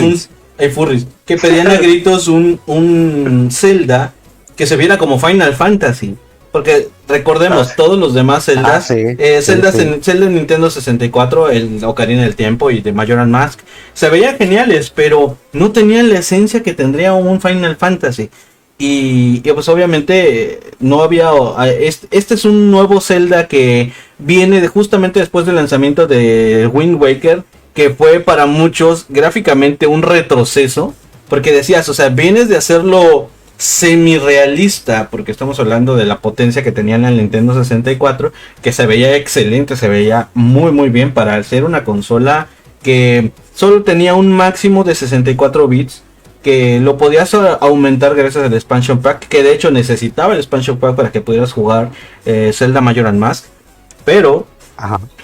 que pedían a gritos un Zelda que se viera como Final Fantasy. Porque recordemos, todos los demás Zeldas, Zelda en Nintendo 64, el Ocarina del Tiempo y de Majora's Mask, se veían geniales, pero no tenían la esencia que tendría un Final Fantasy. Y pues obviamente no había... Este es un nuevo Zelda que viene justamente después del lanzamiento de Wind Waker, que fue para muchos gráficamente un retroceso, porque decías, o sea, vienes de hacerlo semi-realista, porque estamos hablando de la potencia que tenía en el Nintendo 64, que se veía excelente, se veía muy muy bien para ser una consola que solo tenía un máximo de 64 bits, que lo podías aumentar gracias al expansion pack, que de hecho necesitaba el expansion pack para que pudieras jugar Zelda Majora's Mask, pero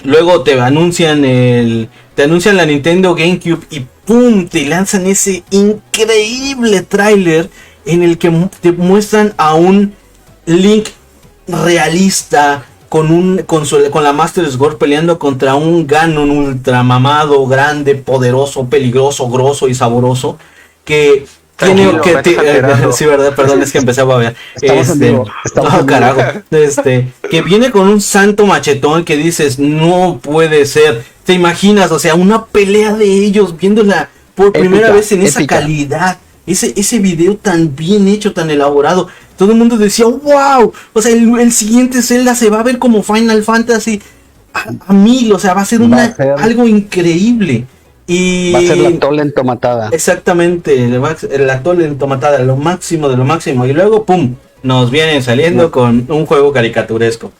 luego te anuncian la Nintendo GameCube y ¡pum! Te lanzan ese increíble tráiler en el que te muestran a un Link realista con la Master Sword peleando contra un Ganon ultra mamado, grande, poderoso, peligroso, grosso y saboroso, que tiene sí, verdad, perdón, es que empecé a babear. Carajo. Que viene con un santo machetón que dices, no puede ser. ¿Te imaginas? O sea, una pelea de ellos viéndola por primera vez en esa calidad. Ese video tan bien hecho, tan elaborado. Todo el mundo decía, wow. O sea, el siguiente Zelda se va a ver como Final Fantasy a 1000. O sea, va a ser algo increíble. Y va a ser la tole entomatada. Exactamente, la tole entomatada, lo máximo de lo máximo. Y luego, pum, nos vienen saliendo con un juego caricaturesco.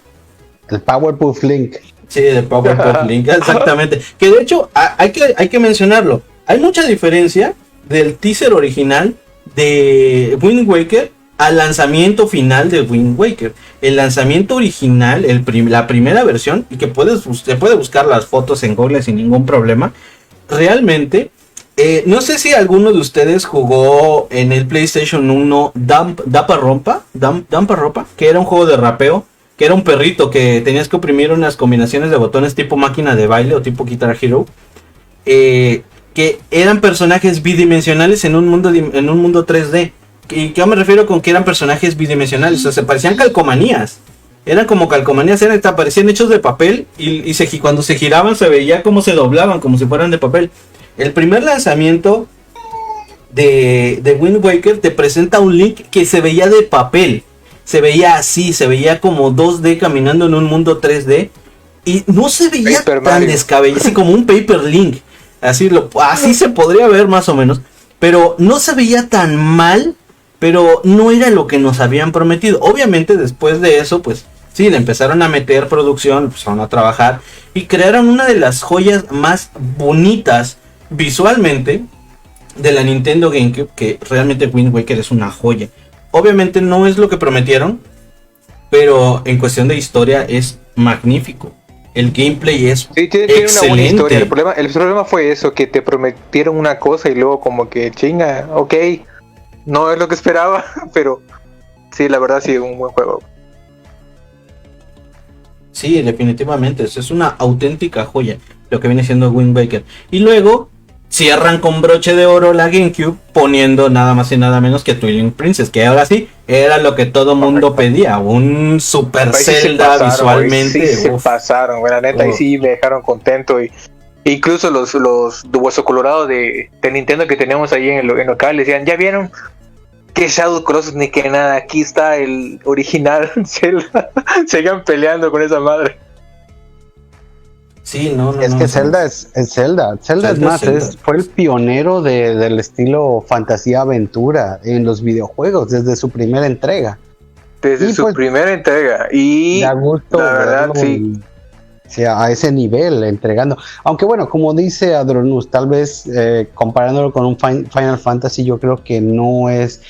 El Powerpuff Link. Sí, el Powerpuff Link, exactamente. Que de hecho, hay que mencionarlo. Hay mucha diferencia del teaser original de Wind Waker al lanzamiento final de Wind Waker. El lanzamiento original, la primera versión, y que se puede buscar las fotos en Google sin ningún problema. Realmente, no sé si alguno de ustedes jugó en el PlayStation 1 Dapa Rompa, que era un juego de rapeo, que era un perrito que tenías que oprimir unas combinaciones de botones tipo máquina de baile o tipo Guitar Hero, que eran personajes bidimensionales en un mundo 3D. ¿Y qué me refiero con que eran personajes bidimensionales? O sea, se parecían calcomanías. Eran como calcomanías, parecían hechos de papel y cuando se giraban se veía como se doblaban, como si fueran de papel. El primer lanzamiento de Wind Waker te presenta un Link que se veía de papel. Se veía así, se veía como 2D caminando en un mundo 3D. Y no se veía tan descabellado, así como un Paper Link. Así se podría ver más o menos. Pero no se veía tan mal, pero no era lo que nos habían prometido. Obviamente después de eso, pues sí, le empezaron a meter producción, empezaron a trabajar y crearon una de las joyas más bonitas visualmente de la Nintendo GameCube, que realmente Wind Waker es una joya. Obviamente no es lo que prometieron, pero en cuestión de historia es magnífico. El gameplay es excelente. Una buena historia. El problema fue eso, que te prometieron una cosa y luego como que chinga, ok, no es lo que esperaba, pero sí, la verdad sí, un buen juego. Sí, definitivamente, es una auténtica joya lo que viene siendo Wind Waker. Y luego cierran con broche de oro la GameCube poniendo nada más y nada menos que Twilight Princess, que ahora sí era lo que todo mundo pedía, un super Zelda visualmente. Sí, se pasaron, güey, la neta, y sí me dejaron contento. Y incluso los de Hueso Colorado de Nintendo que teníamos ahí en el local decían, ¿ya vieron? Que Shadow Colossus ni que nada, aquí está el original Zelda. Sigan peleando con esa madre. Sí, no. Zelda es Zelda. Zelda es más, fue el pionero del estilo fantasía aventura en los videojuegos desde su primera entrega. Desde su primera entrega. Y da gusto, la verdad, sí. O sea, a ese nivel, entregando. Aunque bueno, como dice Adronus, tal vez comparándolo con un Final Fantasy, yo creo que no es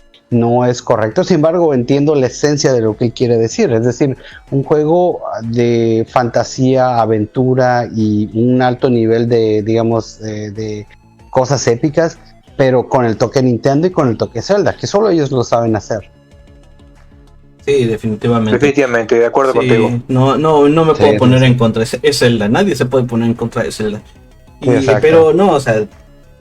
correcto. Sin embargo, entiendo la esencia de lo que él quiere decir. Es decir, un juego de fantasía, aventura y un alto nivel de, digamos, de cosas épicas, pero con el toque Nintendo y con el toque Zelda, que solo ellos lo saben hacer. Sí, definitivamente. Definitivamente, de acuerdo contigo. No me puedo poner en contra. Es Zelda, nadie se puede poner en contra de Zelda. Pero no, o sea,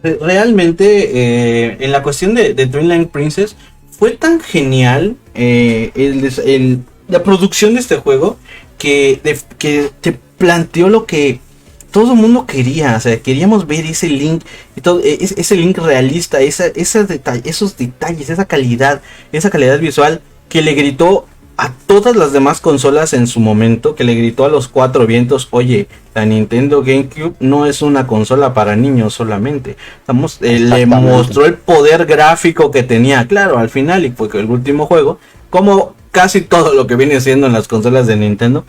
realmente en la cuestión de Twilight Princess fue tan genial la producción de este juego que te planteó lo que todo el mundo quería. O sea, queríamos ver ese Link y todo, ese Link realista, esos detalles, esa calidad visual que le gritó a todas las demás consolas en su momento, que le gritó a los cuatro vientos: oye, la Nintendo GameCube no es una consola para niños solamente. Le mostró el poder gráfico que tenía. Claro, al final, y fue el último juego, como casi todo lo que viene siendo en las consolas de Nintendo,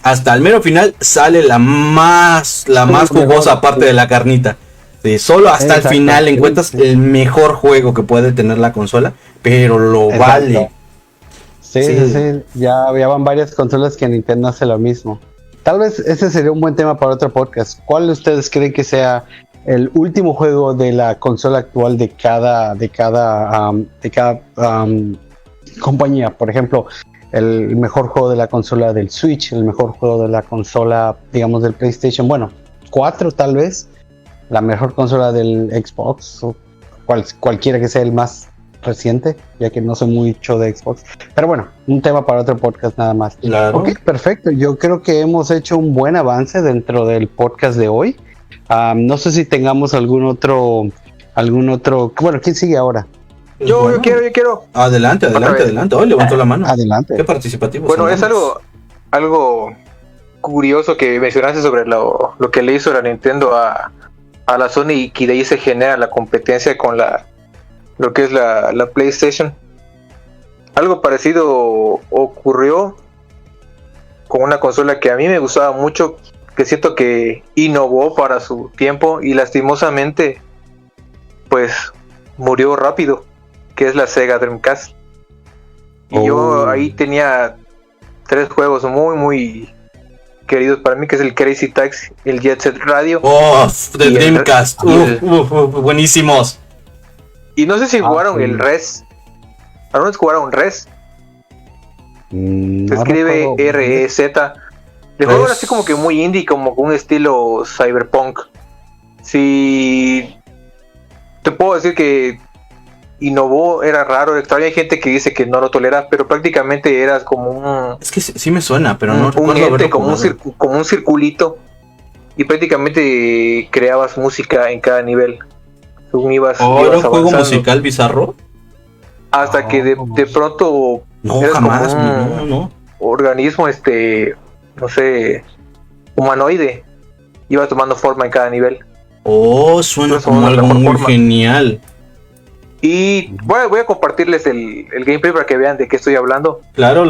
hasta el mero final sale la más jugosa parte de la carnita. Sí, solo hasta el final encuentras el mejor juego que puede tener la consola, pero lo vale. Sí. Ya van varias consolas que Nintendo hace lo mismo. Tal vez ese sería un buen tema para otro podcast. ¿Cuál de ustedes creen que sea el último juego de la consola actual de cada compañía? Por ejemplo, el mejor juego de la consola del Switch, el mejor juego de la consola, digamos, del PlayStation, 4 tal vez, la mejor consola del Xbox, o cualquiera que sea el más reciente, ya que no soy mucho de Xbox, pero bueno, un tema para otro podcast nada más. Claro. Ok, perfecto, yo creo que hemos hecho un buen avance dentro del podcast de hoy. No sé si tengamos algún otro, bueno, ¿quién sigue ahora? Yo quiero. Adelante. Oh, levantó la mano. Adelante. Qué participativo. Bueno, es algo curioso que mencionaste sobre lo que le hizo la Nintendo a la Sony, y que de ahí se genera la competencia con lo que es la PlayStation. Algo parecido ocurrió con una consola que a mí me gustaba mucho, que siento que innovó para su tiempo y lastimosamente pues murió rápido, que es la Sega Dreamcast. Y yo ahí tenía 3 juegos muy queridos para mí, que es el Crazy Taxi, el Jet Set Radio. De Dreamcast. Buenísimos. Y no sé si jugaron el Res. ¿Algunos jugaron Res? Se escribe R-E-Z. El juego era así como que muy indie, como con un estilo cyberpunk. Si te puedo decir que innovó, era raro, extraño. Hay gente que dice que no lo tolera, pero prácticamente eras como un... Es que sí me suena, pero no recuerdo ente, verlo como un circulito, y prácticamente creabas música en cada nivel. Según ibas ¿era un juego avanzando, musical bizarro? hasta que de pronto No, eras jamás. como un No. organismo, no sé, humanoide. Iba tomando forma en cada nivel. Suena Entonces, como la algo mejor muy forma. genial. Y voy a compartirles el gameplay para que vean de qué estoy hablando. Claro,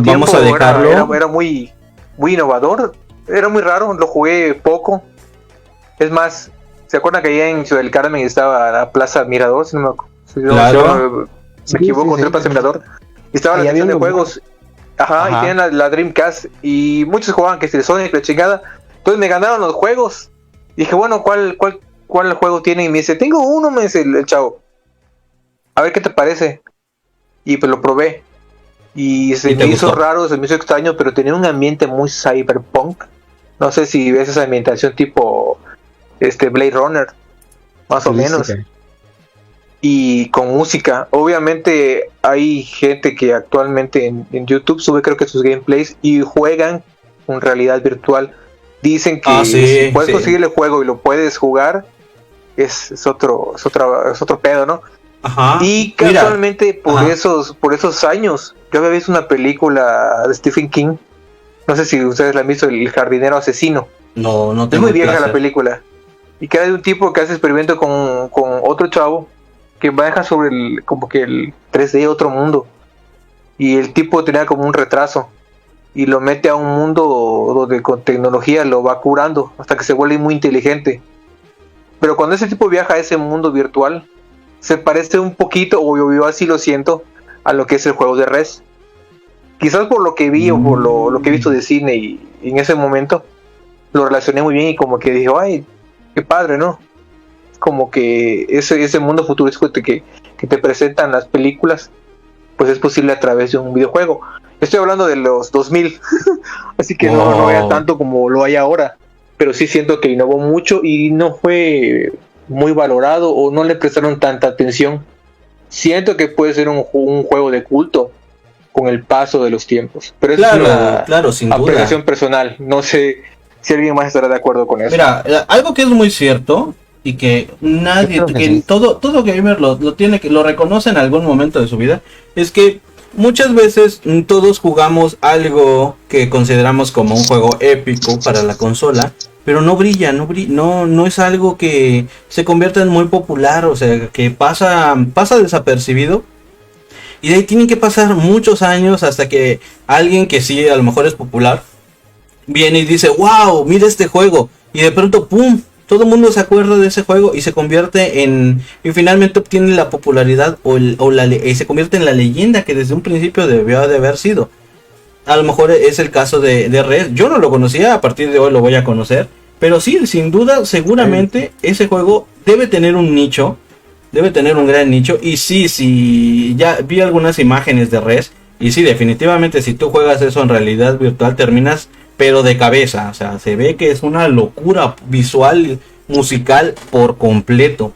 vamos a dejarlo. Era muy innovador, era muy raro, lo jugué poco. Es más, ¿se acuerdan que allá en Ciudad del Carmen estaba la Plaza Mirador? Si no Claro. me equivoco, la Plaza Mirador. Y estaba la sección de juegos. Ajá, y tienen la Dreamcast. Y muchos jugaban que si el Sonic, la chingada. Entonces me ganaron los juegos. Dije, bueno, ¿cuál juego tiene? Y me dice, tengo uno, me dice el chavo. A ver qué te parece. Y pues lo probé. Y se me hizo raro, se me hizo extraño, pero tenía un ambiente muy cyberpunk. No sé si ves esa ambientación tipo Blade Runner, más o menos. Y con música. Obviamente hay gente que actualmente en YouTube sube, creo que sus gameplays, y juegan con realidad virtual. Dicen que si puedes conseguir el juego y lo puedes jugar, es otro pedo, ¿no? Ajá. Y casualmente por esos años yo había visto una película de Stephen King, no sé si ustedes la han visto, El jardinero asesino. No Es tengo muy vieja placer. la película, y que era de un tipo que hace experimento con otro chavo que maneja sobre el 3D, otro mundo, y el tipo tenía como un retraso y lo mete a un mundo donde con tecnología lo va curando hasta que se vuelve muy inteligente. Pero cuando ese tipo viaja a ese mundo virtual, se parece un poquito, o yo así lo siento, a lo que es el juego de Res. Quizás por lo que vi o por lo que he visto de cine, y en ese momento lo relacioné muy bien, y como que dije, ay, qué padre, ¿no? Como que ese mundo futurístico que te presentan las películas, pues es posible a través de un videojuego. Estoy hablando de los 2000, así que no era tanto como lo hay ahora, pero sí siento que innovó mucho y no fue muy valorado, o no le prestaron tanta atención. siento que puede ser un juego de culto con el paso de los tiempos. Pero eso es una sin apreciación duda personal. No sé si alguien más estará de acuerdo con eso. Mira, algo que es muy cierto y que nadie, que sí. todo gamer lo tiene, que lo reconoce en algún momento de su vida, es que muchas veces todos jugamos algo que consideramos como un juego épico para la consola, pero no brilla, no es algo que se convierta en muy popular, o sea, que pasa desapercibido. Y de ahí tienen que pasar muchos años hasta que alguien que sí a lo mejor es popular viene y dice, wow, mira este juego. Y de pronto, ¡pum! Todo el mundo se acuerda de ese juego y se convierte y finalmente obtiene la popularidad y se convierte en la leyenda que desde un principio debió de haber sido. A lo mejor es el caso de Res. Yo no lo conocía, a partir de hoy lo voy a conocer. Pero sí, sin duda, seguramente ese juego debe tener un nicho. Debe tener un gran nicho. Y sí, ya vi algunas imágenes de Res. Y sí, definitivamente si tú juegas eso en realidad virtual terminas pero de cabeza. O sea, se ve que es una locura visual, musical por completo.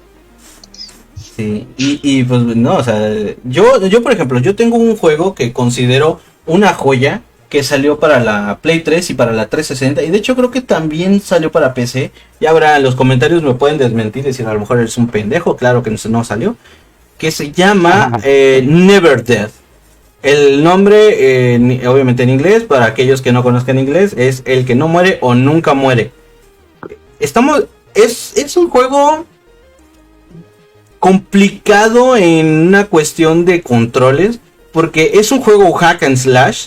Sí, y pues no, o sea, yo por ejemplo, yo tengo un juego que considero una joya que salió para la Play 3 y para la 360 y de hecho creo que también salió para PC. Ya habrá en los comentarios me pueden desmentir y decir a lo mejor eres un pendejo, claro que no salió. Que se llama Never Dead. El nombre, obviamente en inglés, para aquellos que no conozcan inglés, es el que no muere o nunca muere. Es un juego complicado en una cuestión de controles, porque es un juego hack and slash.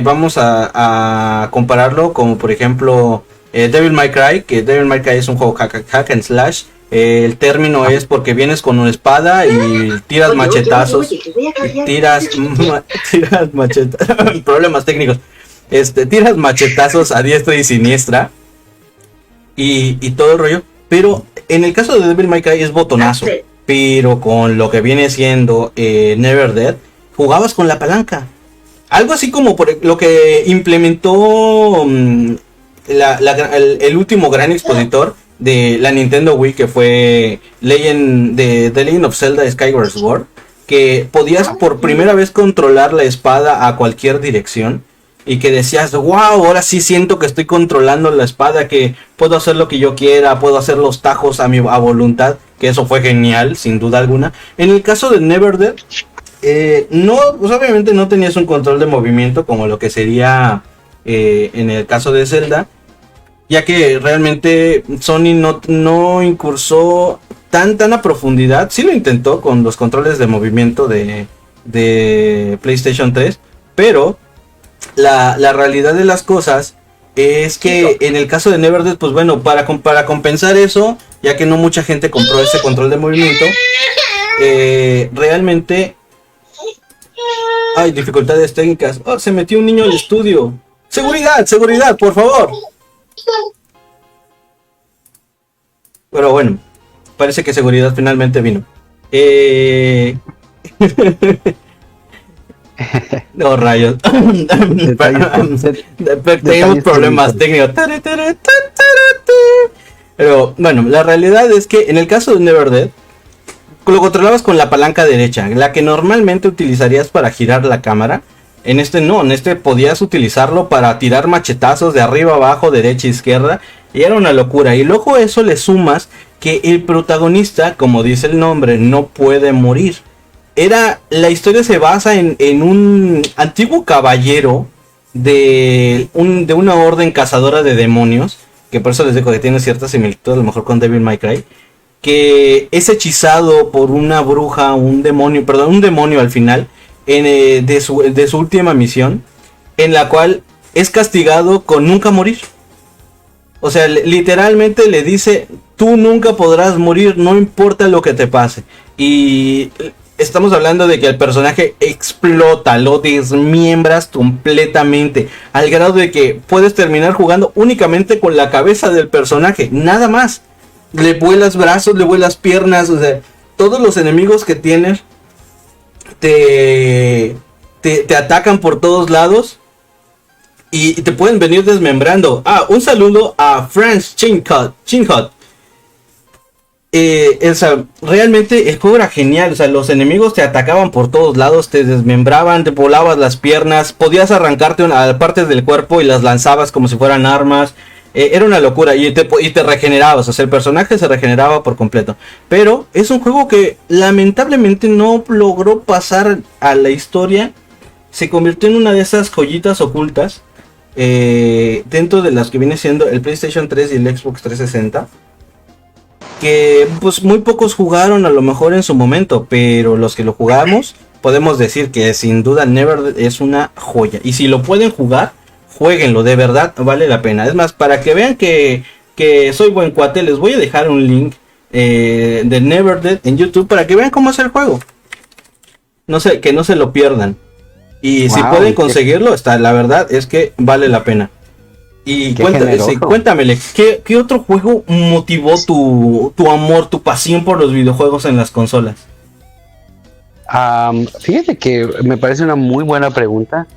Vamos a compararlo como por ejemplo Devil May Cry, que Devil May Cry es un juego hack and slash. El término es porque vienes con una espada y tiras machetazos. Tiras machetazos. Problemas técnicos. Tiras machetazos a diestra y siniestra. Y todo el rollo. Pero en el caso de Devil May Cry es botonazo. Pero con lo que viene siendo Never Dead, jugabas con la palanca. Algo así como por lo que implementó el último gran expositor de la Nintendo Wii, que fue The Legend of Zelda Skyward Sword, que podías por primera vez controlar la espada a cualquier dirección y que decías, wow, ahora sí siento que estoy controlando la espada, que puedo hacer lo que yo quiera, puedo hacer los tajos a voluntad, que eso fue genial, sin duda alguna. En el caso de Never Dead, no, pues obviamente no tenías un control de movimiento como lo que sería en el caso de Zelda, ya que realmente Sony no incursó tan a profundidad. Sí lo intentó con los controles de movimiento de PlayStation 3, pero la realidad de las cosas es que en el caso de Never Dead, pues bueno, para compensar eso, ya que no mucha gente compró ese control de movimiento, realmente hay dificultades técnicas. Oh, se metió un niño al estudio. Seguridad, por favor. Pero bueno, parece que seguridad finalmente vino. No, rayos. Tenemos problemas técnicos. Pero bueno, la realidad es que en el caso de Never Dead, lo controlabas con la palanca derecha, la que normalmente utilizarías para girar la cámara. En este podías utilizarlo para tirar machetazos de arriba abajo, derecha izquierda, y era una locura. Y luego a eso le sumas que el protagonista, como dice el nombre, no puede morir. La historia se basa en un antiguo caballero de una orden cazadora de demonios, que por eso les digo que tiene cierta similitud a lo mejor con Devil May Cry, que es hechizado por una bruja, un demonio al final, de su última misión, en la cual es castigado con nunca morir. O sea, literalmente le dice, tú nunca podrás morir, no importa lo que te pase. Y estamos hablando de que el personaje explota, lo desmiembras completamente, al grado de que puedes terminar jugando únicamente con la cabeza del personaje, nada más. Le vuelas brazos, le vuelas piernas, o sea, todos los enemigos que tienes te atacan por todos lados y te pueden venir desmembrando. Un saludo a Franz Chinhut. O sea, realmente el juego era genial. O sea, los enemigos te atacaban por todos lados, te desmembraban, te volabas las piernas, podías arrancarte a partes del cuerpo y las lanzabas como si fueran armas. Era una locura y te regenerabas. O sea, el personaje se regeneraba por completo. Pero es un juego que lamentablemente no logró pasar a la historia. Se convirtió en una de esas joyitas ocultas dentro de las que viene siendo el PlayStation 3 y el Xbox 360. Que pues muy pocos jugaron a lo mejor en su momento, pero los que lo jugamos podemos decir que sin duda Never es una joya. Y si lo pueden jugar, jueguenlo, de verdad vale la pena. Es más, para que vean que soy buen cuate, les voy a dejar un link de Never en YouTube para que vean cómo es el juego. No sé, que no se lo pierdan. Y si pueden conseguirlo, la verdad es que vale la pena. Y cuéntame, ¿qué otro juego motivó tu amor, tu pasión por los videojuegos en las consolas? Fíjate que me parece una muy buena pregunta.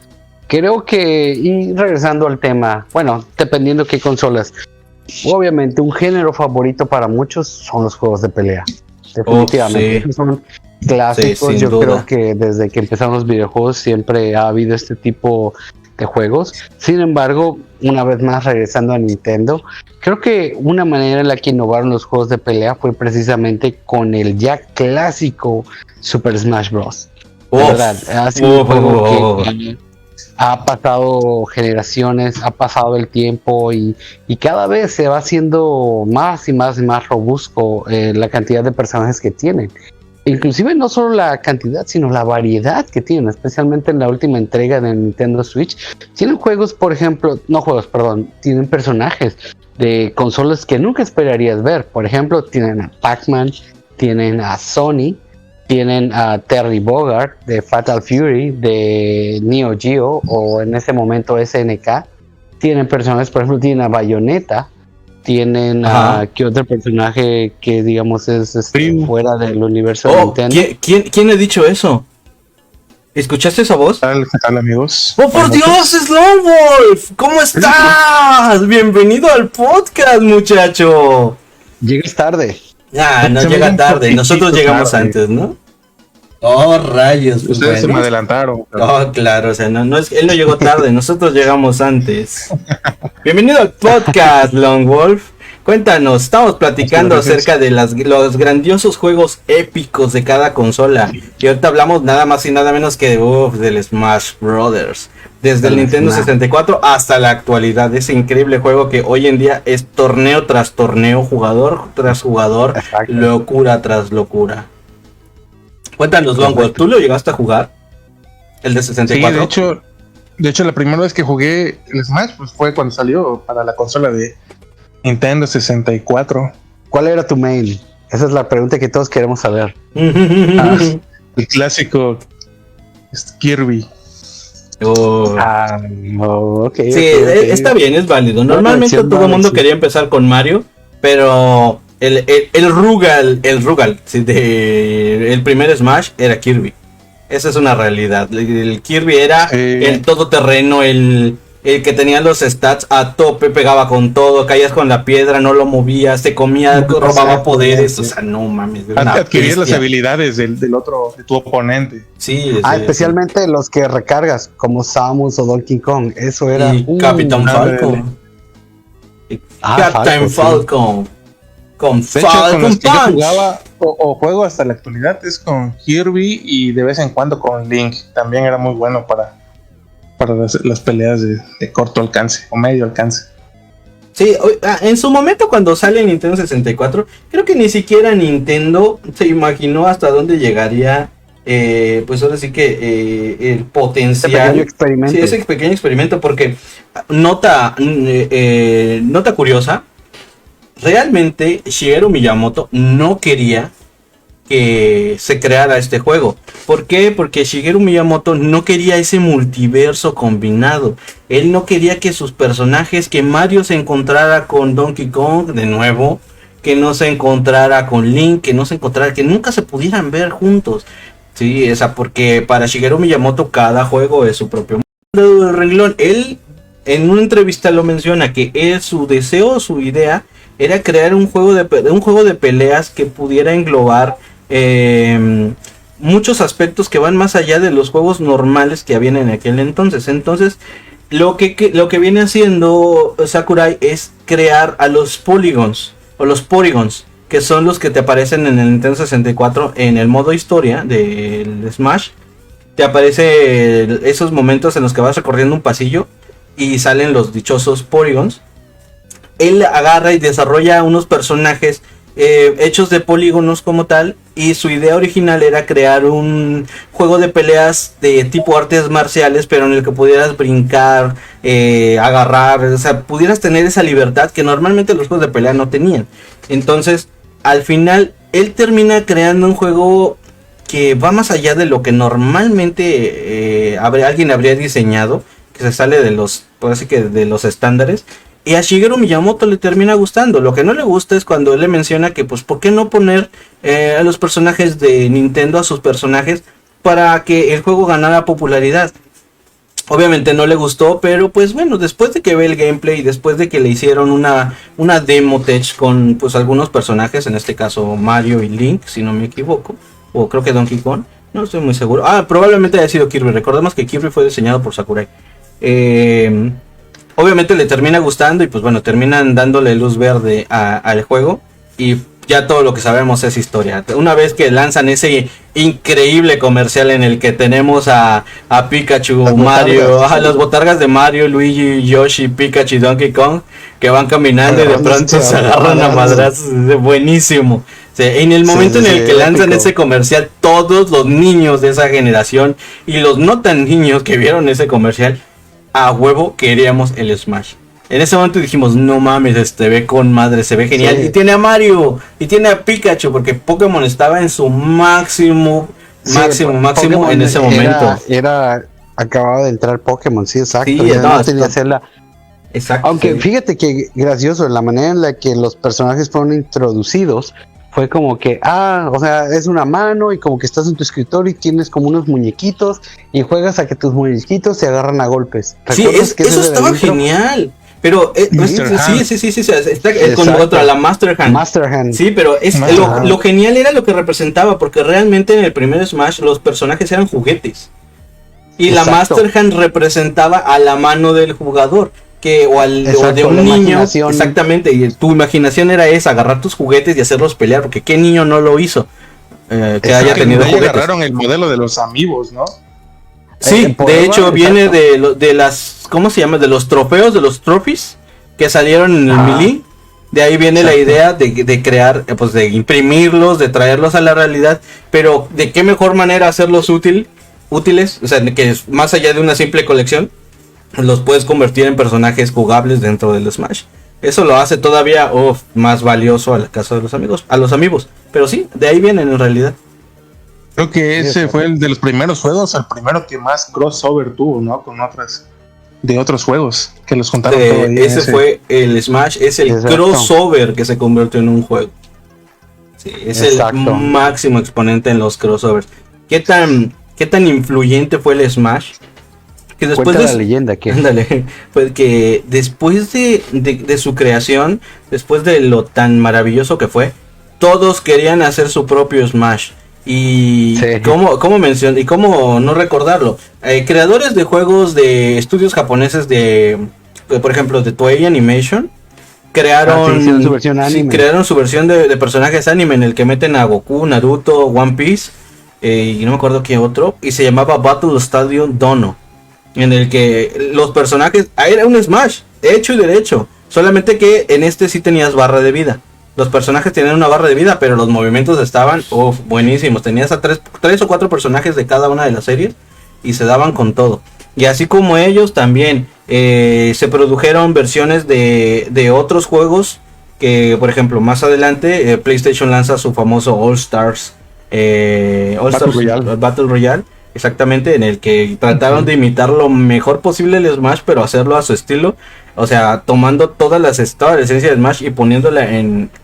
Creo que, y regresando al tema, bueno, dependiendo qué consolas, obviamente un género favorito para muchos son los juegos de pelea. Definitivamente, sí. Son clásicos. Sí, yo duda. Creo que desde que empezaron los videojuegos siempre ha habido este tipo de juegos. Sin embargo, una vez más regresando a Nintendo, creo que una manera en la que innovaron los juegos de pelea fue precisamente con el ya clásico Super Smash Bros. ¿Verdad? Ha sido un juego que ha pasado generaciones, ha pasado el tiempo y cada vez se va haciendo más y más robusto la cantidad de personajes que tienen. Inclusive no solo la cantidad, sino la variedad que tienen, especialmente en la última entrega de Nintendo Switch. Tienen tienen personajes de consolas que nunca esperarías ver. Por ejemplo, tienen a Pac-Man, tienen a Sony, tienen a Terry Bogard de Fatal Fury, de Neo Geo o en ese momento SNK. Tienen personajes, por ejemplo, tienen a Bayonetta. Tienen a ¿qué otro personaje que digamos es fuera del universo de Nintendo? ¿Quién ha dicho eso? ¿Escuchaste esa voz? ¿Qué tal, amigos? ¡Oh, por Dios, Slowwolf! ¿Cómo estás? Bienvenido al podcast, muchacho. Llegas tarde. No llega tarde. Nosotros llegamos antes, ¿no? Oh, rayos. Ustedes se me adelantaron. Oh, claro, o sea, él no llegó tarde, nosotros llegamos antes. Bienvenido al podcast, Lone Wolf. Cuéntanos, estamos platicando acerca de los grandiosos juegos épicos de cada consola. Y ahorita hablamos nada más y nada menos que del Smash Brothers. Desde el Nintendo 64 hasta la actualidad. Ese increíble juego que hoy en día es torneo tras torneo, jugador tras jugador, locura tras locura. Cuéntanos, Longwood, ¿tú lo llegaste a jugar? ¿El de 64? Sí, de hecho la primera vez que jugué el Smash pues, fue cuando salió para la consola de Nintendo 64. ¿Cuál era tu main? Esa es la pregunta que todos queremos saber. El clásico Kirby. Okay, sí, está bien, es válido. Normalmente todo el mundo quería empezar con Mario, pero el Rugal, sí, el primer Smash era Kirby. Esa es una realidad. El Kirby era el todoterreno, el que tenía los stats a tope, pegaba con todo, caías con la piedra, no lo movías, te comía, robaba poderes, o sea, no mames. Adquirías las habilidades del otro, de tu oponente. Sí. Especialmente los que recargas, como Samus o Donkey Kong, eso era... Y Capitán Falcon. Captain Falcon. Con de hecho, con los que yo jugaba o juego hasta la actualidad es con Kirby y de vez en cuando con Link. También era muy bueno para las peleas de corto alcance o medio alcance. Sí, en su momento cuando sale Nintendo 64, creo que ni siquiera Nintendo se imaginó hasta dónde llegaría, pues ahora sí que el potencial. Ese pequeño experimento. Sí, ese pequeño experimento, porque nota curiosa, realmente Shigeru Miyamoto no quería que se creara este juego. ¿Por qué? Porque Shigeru Miyamoto no quería ese multiverso combinado. Él no quería que sus personajes, que Mario se encontrara con Donkey Kong de nuevo, que no se encontrara con Link, que nunca se pudieran ver juntos. Sí, porque para Shigeru Miyamoto cada juego es su propio mundo. Renglón, él en una entrevista lo menciona que su deseo, su idea era crear un juego de peleas que pudiera englobar muchos aspectos que van más allá de los juegos normales que habían en aquel entonces. Entonces, lo que viene haciendo Sakurai es crear a los polygons, o los polygons, que son los que te aparecen en el Nintendo 64 en el modo historia del Smash. Te aparece esos momentos en los que vas recorriendo un pasillo y salen los dichosos polygons. Él agarra y desarrolla unos personajes hechos de polígonos como tal, y su idea original era crear un juego de peleas de tipo artes marciales, pero en el que pudieras brincar, agarrar, o sea, pudieras tener esa libertad que normalmente los juegos de pelea no tenían. Entonces, al final, él termina creando un juego que va más allá de lo que normalmente alguien habría diseñado, que se sale de los, por así que de los estándares. Y a Shigeru Miyamoto le termina gustando. Lo que no le gusta es cuando él le menciona que, pues, ¿por qué no poner a los personajes de Nintendo, a sus personajes, para que el juego ganara popularidad? Obviamente no le gustó, pero pues bueno, después de que ve el gameplay, después de que le hicieron una demo tech con pues algunos personajes, en este caso Mario y Link, si no me equivoco, o creo que Donkey Kong, no estoy muy seguro. Probablemente haya sido Kirby. Recordemos que Kirby fue diseñado por Sakurai. Obviamente le termina gustando y pues bueno, terminan dándole luz verde al juego, y ya todo lo que sabemos es historia. Una vez que lanzan ese increíble comercial en el que tenemos a Pikachu, las Mario, las botargas de Mario, Luigi, Yoshi, Pikachu y Donkey Kong, que van caminando y de pronto se agarran a madrazos, buenísimo. Sí, en el momento en el que lanzan ese comercial, todos los niños de esa generación y los no tan niños que vieron ese comercial, a huevo queríamos el Smash. En ese momento dijimos, no mames, se ve con madre, se ve genial. Sí. Y tiene a Mario, y tiene a Pikachu, porque Pokémon estaba en su máximo Pokémon en ese momento. Acababa de entrar Pokémon, sí, exacto. Sí, no tenía que hacerla. Exacto. Aunque fíjate que gracioso, la manera en la que los personajes fueron introducidos, fue como que, o sea, es una mano y como que estás en tu escritorio y tienes como unos muñequitos y juegas a que tus muñequitos se agarran a golpes. Sí, eso estaba genial. Pero sí, está con otra, la Master Hand. Sí, pero lo genial era lo que representaba, porque realmente en el primer Smash los personajes eran juguetes. Y la Master Hand representaba a la mano del jugador. O de un niño, exactamente, y tu imaginación era esa, agarrar tus juguetes y hacerlos pelear, porque qué niño no lo hizo, que haya tenido juguetes. Agarraron el modelo de los Amiibos, ¿no? Sí, de hecho viene de las, ¿cómo se llama? De los trofeos, de los trophies que salieron en el Melee. De ahí viene la idea de crear, pues de imprimirlos, de traerlos a la realidad, pero de qué mejor manera hacerlos útiles, o sea, que es más allá de una simple colección. Los puedes convertir en personajes jugables dentro del Smash. Eso lo hace todavía más valioso al caso de los amigos, a los amigos. Pero sí, de ahí vienen en realidad. Creo que ese fue el de los primeros juegos, el primero que más crossover tuvo, ¿no? Con otros juegos que los contaron todo ahí. Ese fue el Smash, es el crossover que se convirtió en un juego. Sí, es el máximo exponente en los crossovers. ¿Qué tan influyente fue el Smash? Que después de la leyenda que pues que después de su creación, después de lo tan maravilloso que fue, todos querían hacer su propio Smash. Y cómo mencionar y cómo no recordarlo, creadores de juegos de estudios japoneses por ejemplo de Toei Animation crearon su versión de personajes anime, en el que meten a Goku, Naruto, One Piece, y no me acuerdo qué otro, y se llamaba Battle Stadium Dono, en el que los personajes era un Smash hecho y derecho, solamente que en este sí tenías barra de vida. Los personajes tenían una barra de vida, pero los movimientos estaban buenísimos. Tenías a tres o cuatro personajes de cada una de las series y se daban con todo. Y así como ellos también se produjeron versiones de otros juegos que, por ejemplo, más adelante PlayStation lanza su famoso All Stars Battle Royale. Exactamente, en el que trataron de imitar lo mejor posible el Smash, pero hacerlo a su estilo. O sea, tomando toda la esencia de Smash y poniéndola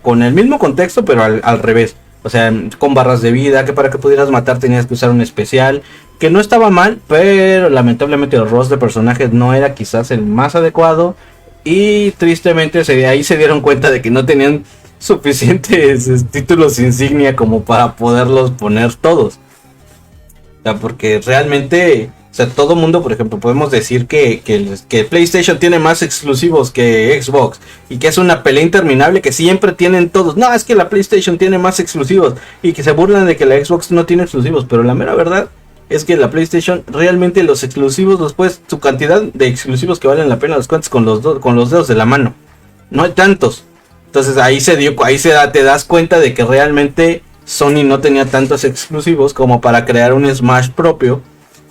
con el mismo contexto, pero al revés. O sea, con barras de vida, que para que pudieras matar tenías que usar un especial, que no estaba mal, pero lamentablemente el roster de personajes no era quizás el más adecuado. Y tristemente ahí se dieron cuenta de que no tenían suficientes títulos insignia como para poderlos poner todos. O sea, porque realmente, o sea, todo mundo, por ejemplo, podemos decir que PlayStation tiene más exclusivos que Xbox y que es una pelea interminable que siempre tienen todos. No, es que la PlayStation tiene más exclusivos y que se burlan de que la Xbox no tiene exclusivos, pero la mera verdad es que la PlayStation realmente los exclusivos, su cantidad de exclusivos que valen la pena los cuentas con los dedos de la mano. No hay tantos. Entonces te das cuenta de que realmente Sony no tenía tantos exclusivos como para crear un Smash propio,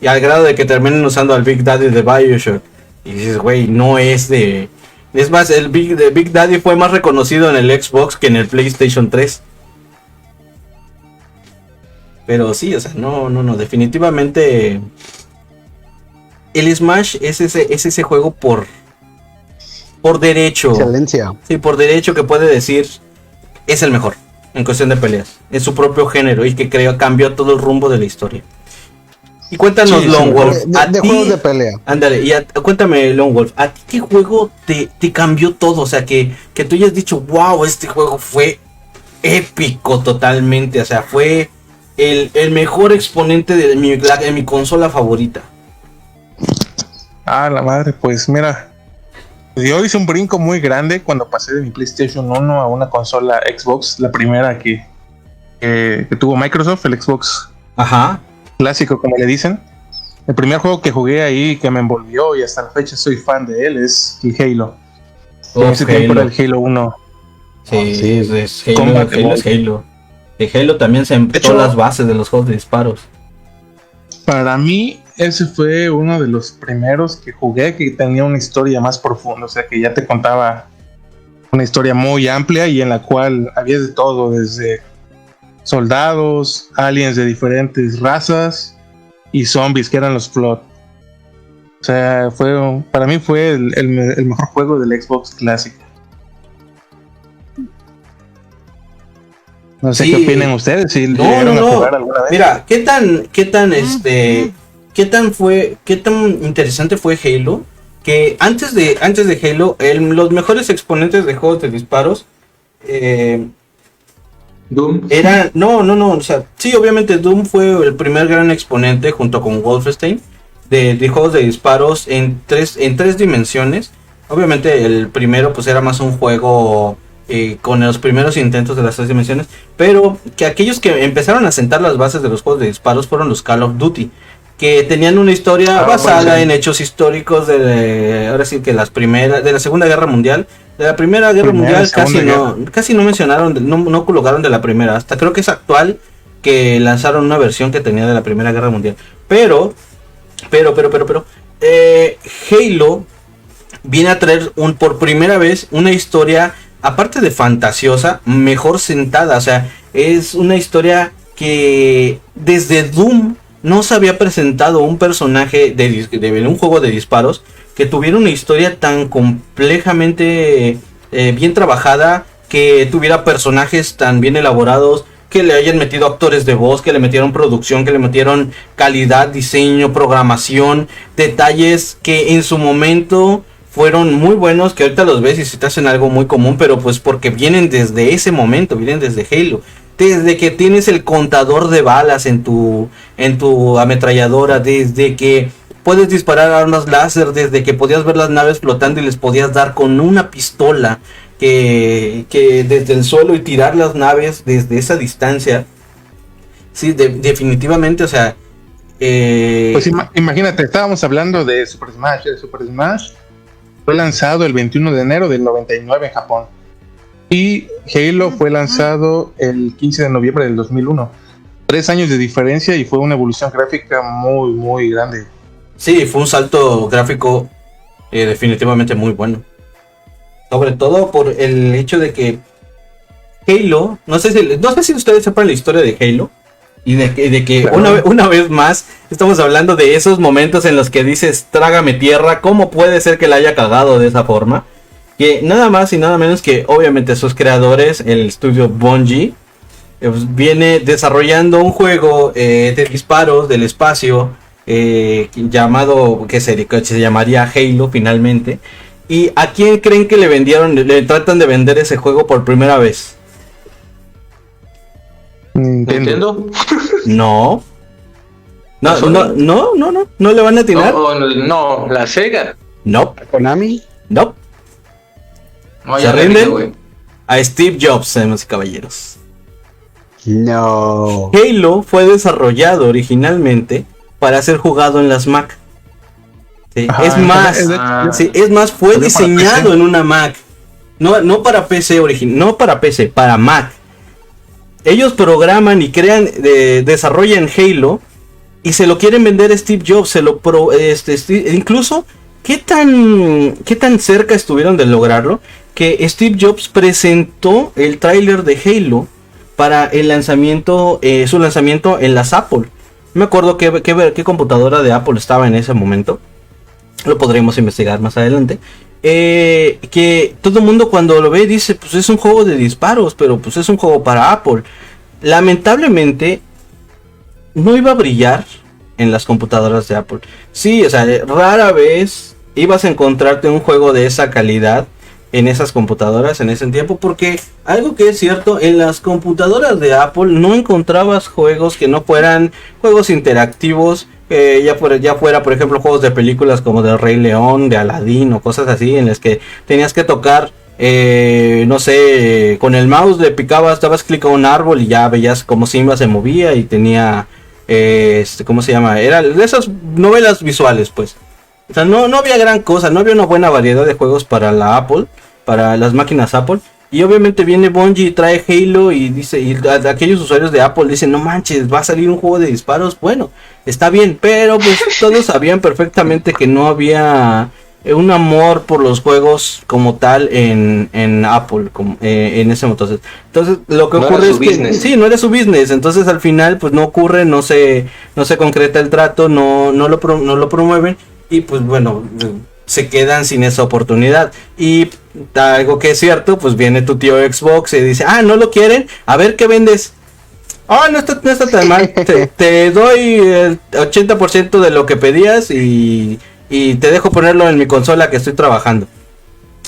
y al grado de que terminen usando al Big Daddy de BioShock. Y dices, güey, no es de... Es más, Big Daddy fue más reconocido en el Xbox que en el PlayStation 3. Pero sí, o sea, no, definitivamente el Smash es ese juego por derecho. Excelencia. Sí, por derecho, que puede decir es el mejor en cuestión de peleas, en su propio género, y que cambió todo el rumbo de la historia. Y cuéntanos, Lone Wolf, de juegos de pelea. Ándale, cuéntame, Lone Wolf, ¿a ti qué juego te cambió todo? O sea, que tú hayas dicho, wow, este juego fue épico totalmente, o sea, fue el mejor exponente de mi consola favorita. La madre, pues mira, yo hice un brinco muy grande cuando pasé de mi PlayStation 1 a una consola Xbox, la primera que tuvo Microsoft, el Xbox clásico, como le dicen. El primer juego que jugué ahí, que me envolvió y hasta la fecha soy fan de él, es el Halo. En ese tiempo era el Halo 1. Sí, es Halo. Que Halo también sentó las bases de los juegos de disparos. Para mí, ese fue uno de los primeros que jugué que tenía una historia más profunda, o sea, que ya te contaba una historia muy amplia y en la cual había de todo, desde soldados, aliens de diferentes razas y zombies, que eran los Flood. O sea, para mí fue el mejor juego del Xbox clásico. No sé qué opinan ustedes, si llegaron a jugar alguna vez. Mira, ¿qué tan interesante fue Halo? Que antes de Halo, los mejores exponentes de juegos de disparos Doom. O sea, sí, obviamente Doom fue el primer gran exponente junto con Wolfenstein de juegos de disparos en tres dimensiones. Obviamente el primero pues era más un juego con los primeros intentos de las 3 dimensiones, pero que aquellos que empezaron a sentar las bases de los juegos de disparos fueron los Call of Duty, que tenían una historia basada en hechos históricos ahora sí que de la Segunda Guerra Mundial. De la Primera Guerra Mundial casi no mencionaron, no colocaron de la primera, hasta creo que es actual que lanzaron una versión que tenía de la Primera Guerra Mundial. Pero Halo viene a traer por primera vez una historia, aparte de fantasiosa, mejor sentada. O sea, es una historia que desde Doom no se había presentado un personaje de un juego de disparos que tuviera una historia tan complejamente bien trabajada, que tuviera personajes tan bien elaborados, que le hayan metido actores de voz, que le metieron producción, que le metieron calidad, diseño, programación, detalles que en su momento fueron muy buenos, que ahorita los ves y se te hacen algo muy común, pero pues porque vienen desde ese momento, vienen desde Halo. Desde que tienes el contador de balas en tu ametralladora, desde que puedes disparar armas láser, desde que podías ver las naves flotando y les podías dar con una pistola que desde el suelo y tirar las naves desde esa distancia. Sí, definitivamente, o sea... Pues imagínate, estábamos hablando de Super Smash. El Super Smash fue lanzado el 21 de enero del 99 en Japón. Y Halo fue lanzado el 15 de noviembre del 2001. 3 años de diferencia y fue una evolución gráfica muy, muy grande. Sí, fue un salto gráfico definitivamente muy bueno. Sobre todo por el hecho de que Halo, no sé si ustedes sepan la historia de Halo. Y de que claro, una vez más estamos hablando de esos momentos en los que dices, trágame tierra, ¿cómo puede ser que la haya cagado de esa forma? Que nada más y nada menos que obviamente sus creadores, el estudio Bungie, viene desarrollando un juego de disparos del espacio llamado, que se llamaría Halo finalmente. ¿Y a quién creen que le tratan de vender ese juego por primera vez? ¿Nintendo? No. No le van a atinar. No, la Sega. No. ¿Konami? No. ¿Se rinden? A Steve Jobs, damas y caballeros. No. Halo fue desarrollado originalmente para ser jugado en las Mac. Sí, es más, fue diseñado en una Mac. No para PC no para PC, para Mac. Ellos programan y crean, desarrollan Halo y se lo quieren vender a Steve Jobs. Incluso, ¿qué tan cerca estuvieron de lograrlo? Que Steve Jobs presentó el tráiler de Halo para el lanzamiento, su lanzamiento en las Apple. No me acuerdo qué computadora de Apple estaba en ese momento. Lo podremos investigar más adelante. Que todo el mundo cuando lo ve dice, pues es un juego de disparos, pero pues es un juego para Apple. Lamentablemente no iba a brillar en las computadoras de Apple. Sí, o sea, rara vez ibas a encontrarte un juego de esa calidad en esas computadoras en ese tiempo, porque algo que es cierto, en las computadoras de Apple no encontrabas juegos que no fueran juegos interactivos, ya fuera por ejemplo juegos de películas como de Rey León, de Aladdin o cosas así, en las que tenías que tocar, no sé, con el mouse le picabas, dabas clic a un árbol y ya veías cómo Simba se movía y tenía, ¿cómo se llama? Era de esas novelas visuales, pues. O sea, no había gran cosa, no había una buena variedad de juegos para la Apple, para las máquinas Apple. Y obviamente viene Bungie y trae Halo y dice, y aquellos usuarios de Apple dicen, no manches, va a salir un juego de disparos. Bueno, está bien, pero pues todos sabían perfectamente que no había un amor por los juegos como tal en Apple, en ese momento. Entonces lo que ocurre es que sí, no era su business. Entonces al final pues no ocurre, no se concreta el trato, no lo promueven. Y pues bueno, se quedan sin esa oportunidad. Y algo que es cierto, pues viene tu tío Xbox y dice, no lo quieren, a ver qué vendes. No está tan mal, te doy el 80% de lo que pedías y te dejo ponerlo en mi consola que estoy trabajando.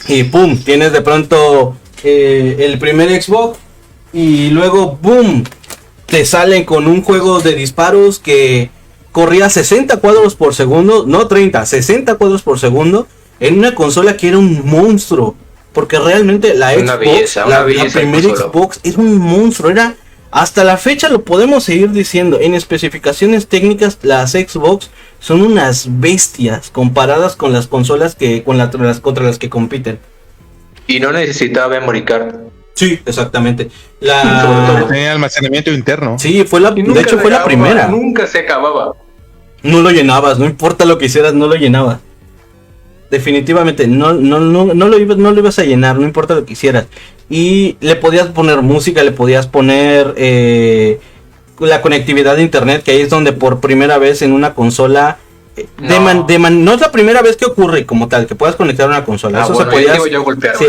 Y pum, tienes de pronto el primer Xbox y luego boom, te salen con un juego de disparos que corría 60 cuadros por segundo, no 30, 60 cuadros por segundo, en una consola que era un monstruo. Porque realmente la Xbox, la primera Xbox, era un monstruo. Era, hasta la fecha lo podemos seguir diciendo, en especificaciones técnicas, las Xbox son unas bestias comparadas con las consolas contra las que compiten. Y no necesitaba memory card. Sí, exactamente. Tenía almacenamiento interno. Sí, fue la primera. Nunca se acababa. No lo llenabas, no importa lo que hicieras, no lo llenabas. Definitivamente, no lo ibas a llenar, no importa lo que hicieras. Y le podías poner música, le podías poner la conectividad de internet, que ahí es donde por primera vez en una consola no es la primera vez que ocurre como tal, que puedas conectar una consola. Eso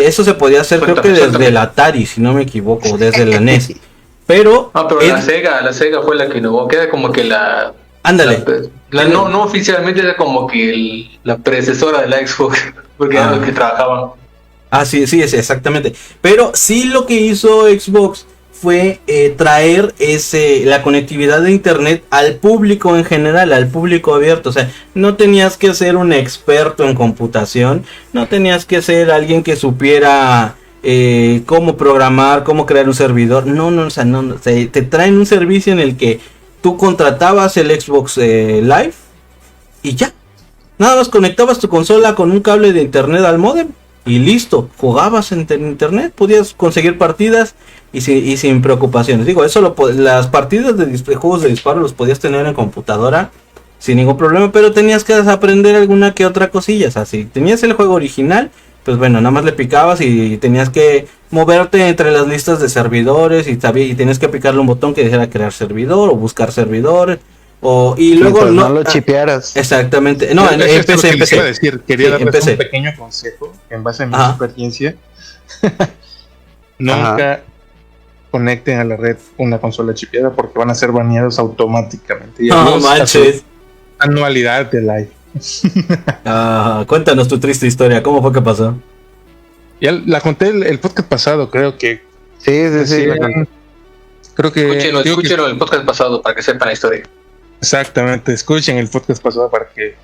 eso se podía hacer, creo que desde el Atari, si no me equivoco, desde la NES. Pero la Sega fue la que innovó, queda como que la... Ándale. No oficialmente era como que la predecesora de la Xbox, porque era lo que trabajaban. Sí, exactamente. Pero sí lo que hizo Xbox fue traer la conectividad de internet al público en general, al público abierto. O sea, no tenías que ser un experto en computación, no tenías que ser alguien que supiera cómo programar, cómo crear un servidor. Te traen un servicio en el que tú contratabas el Xbox Live y ya. Nada más conectabas tu consola con un cable de internet al modem y listo. Jugabas en internet, podías conseguir partidas y sin preocupaciones. Digo, las partidas de juegos de disparo los podías tener en computadora sin ningún problema, pero tenías que aprender alguna que otra cosilla. O sea, si tenías el juego original, pues bueno, nada más le picabas y tenías que moverte entre las listas de servidores y tenías que picarle un botón que dijera crear servidor o buscar servidor y luego no lo chipearas. Exactamente. No, en PC. Quería darles un pequeño consejo en base a mi experiencia. Nunca conecten a la red una consola chipeada porque van a ser baneados automáticamente. No manches. Anualidad de live. Cuéntanos tu triste historia, ¿cómo fue que pasó? Ya la conté el podcast pasado, creo que. Sí. Creo que. Escúchenlo el podcast pasado para que sepan la historia. Exactamente, escuchen el podcast pasado para que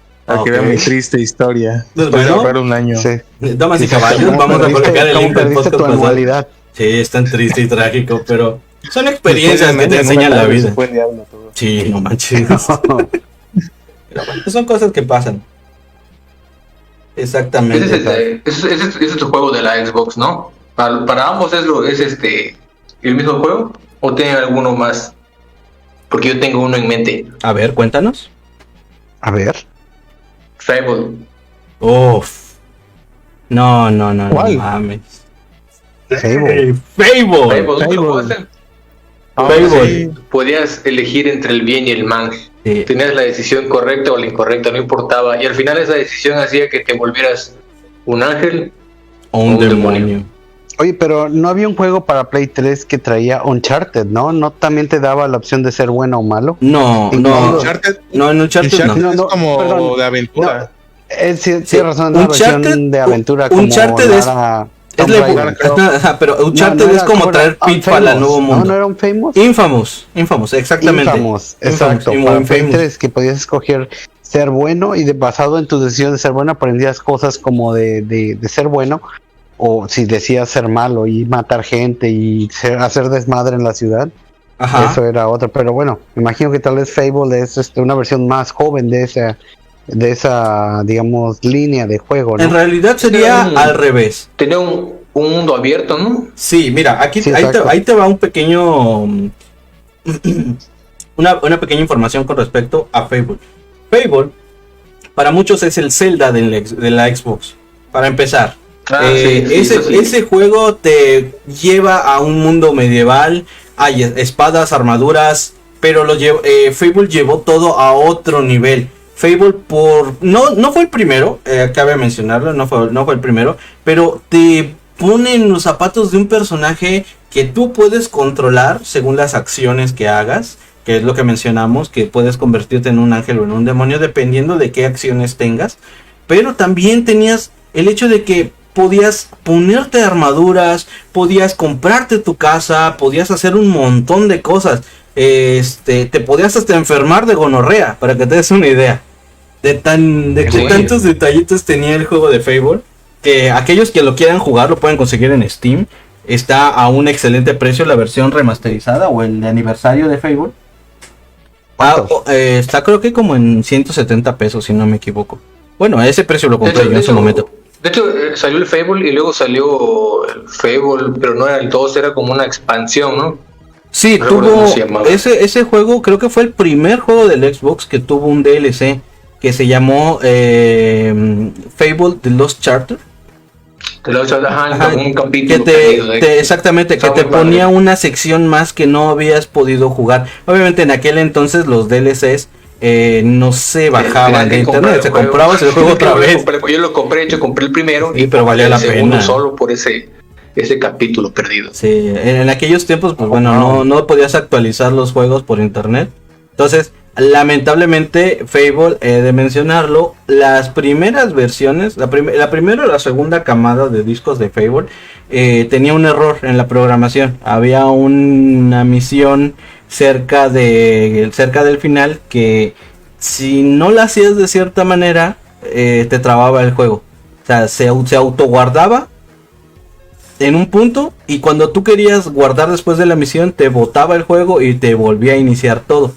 vean mi triste historia. Pues Después de bueno. ahorrar un año. Sí. Damas y caballos, vamos a colocar el link del podcast tu pasado. anualidad. Sí, es tan triste y trágico, pero son experiencias que Después de un te año, enseñan en una la tarde vida. se fue el diablo todo. Sí, no manches. Pero bueno, son cosas que pasan. Exactamente. Ese es tu juego de la Xbox, ¿no? Para ambos es el mismo juego o tienen alguno más, porque yo tengo uno en mente. A ver, cuéntanos. A ver. Fable. Uf. No ¿Cuál? mames. Fable. Fable. ¿Nunca lo jugaste? Fable. Podías elegir entre el bien y el mal. Sí. Tenías la decisión correcta o la incorrecta, no importaba. Y al final esa decisión hacía que te volvieras un ángel O un demonio. Oye, pero no había un juego para Play 3 que traía Uncharted, ¿no? ¿No también te daba la opción de ser bueno o malo? No, En no. Uncharted, No, en Uncharted no. Uncharted es No, como perdón. de aventura. Sí, Sí, razón, una Uncharted- versión de aventura como Uncharted es- Lara Es Tomb la Raider. Ajá, pero Uncharted No es era como traer Pitfall al nuevo mundo. No era un Famous. Infamous, exactamente. Infamous, exacto. Infamous, Para Infamous. Play 3 que podías escoger ser bueno y basado en tu decisión de ser bueno aprendías cosas como de ser bueno o si decías ser malo y matar gente y hacer desmadre en la ciudad. Ajá. Eso era otro, pero bueno, me imagino que tal vez Fable es una versión más joven de esa digamos línea de juego, ¿no? En realidad sería Sí. al revés. Tenía un mundo abierto, ¿no? Sí, mira, aquí Sí, ahí exacto. te va un pequeño una pequeña información con respecto a Fable. Fable para muchos es el Zelda de la Xbox. Para empezar, ese juego te lleva a un mundo medieval, hay espadas, armaduras, pero Fable llevó todo a otro nivel. Fable no fue el primero, cabe mencionarlo, no fue el primero, pero te pone en los zapatos de un personaje que tú puedes controlar según las acciones que hagas, que es lo que mencionamos, que puedes convertirte en un ángel o en un demonio dependiendo de qué acciones tengas, pero también tenías el hecho de que podías ponerte armaduras, podías comprarte tu casa, podías hacer un montón de cosas. Te podías hasta enfermar de gonorrea, para que te des una idea. De tantos detallitos tenía el juego de Fable, que aquellos que lo quieran jugar lo pueden conseguir en Steam. Está a un excelente precio la versión remasterizada o el de aniversario de Fable. Está creo que como en 170 pesos, si no me equivoco. Bueno, a ese precio lo compré yo en su momento. De hecho, salió el Fable y luego salió el Fable, pero no era el 2, era como una expansión, ¿no? Sí, No recuerdo tuvo cómo se llamaba. ese juego, creo que fue el primer juego del Xbox que tuvo un DLC que se llamó Fable The Lost Charter. Ajá, un capítulo Que perdido, exactamente, que Estaba te muy padre. ponía una sección más que no habías podido jugar. Obviamente en aquel entonces los DLCs no se bajaban de internet, se compraba el juego otra vez. Yo lo compré, compré el primero Sí, pero valía el la segundo pena. solo por ese capítulo perdido. Sí, en aquellos tiempos, pues bueno, no podías actualizar los juegos por internet. Entonces, lamentablemente, Fable, de mencionarlo, las primeras versiones, la primera o la segunda camada de discos de Fable, tenía un error en la programación. Había una misión cerca del final que si no la hacías de cierta manera, te trababa el juego. O sea, se autoguardaba en un punto y cuando tú querías guardar después de la misión te botaba el juego y te volvía a iniciar todo.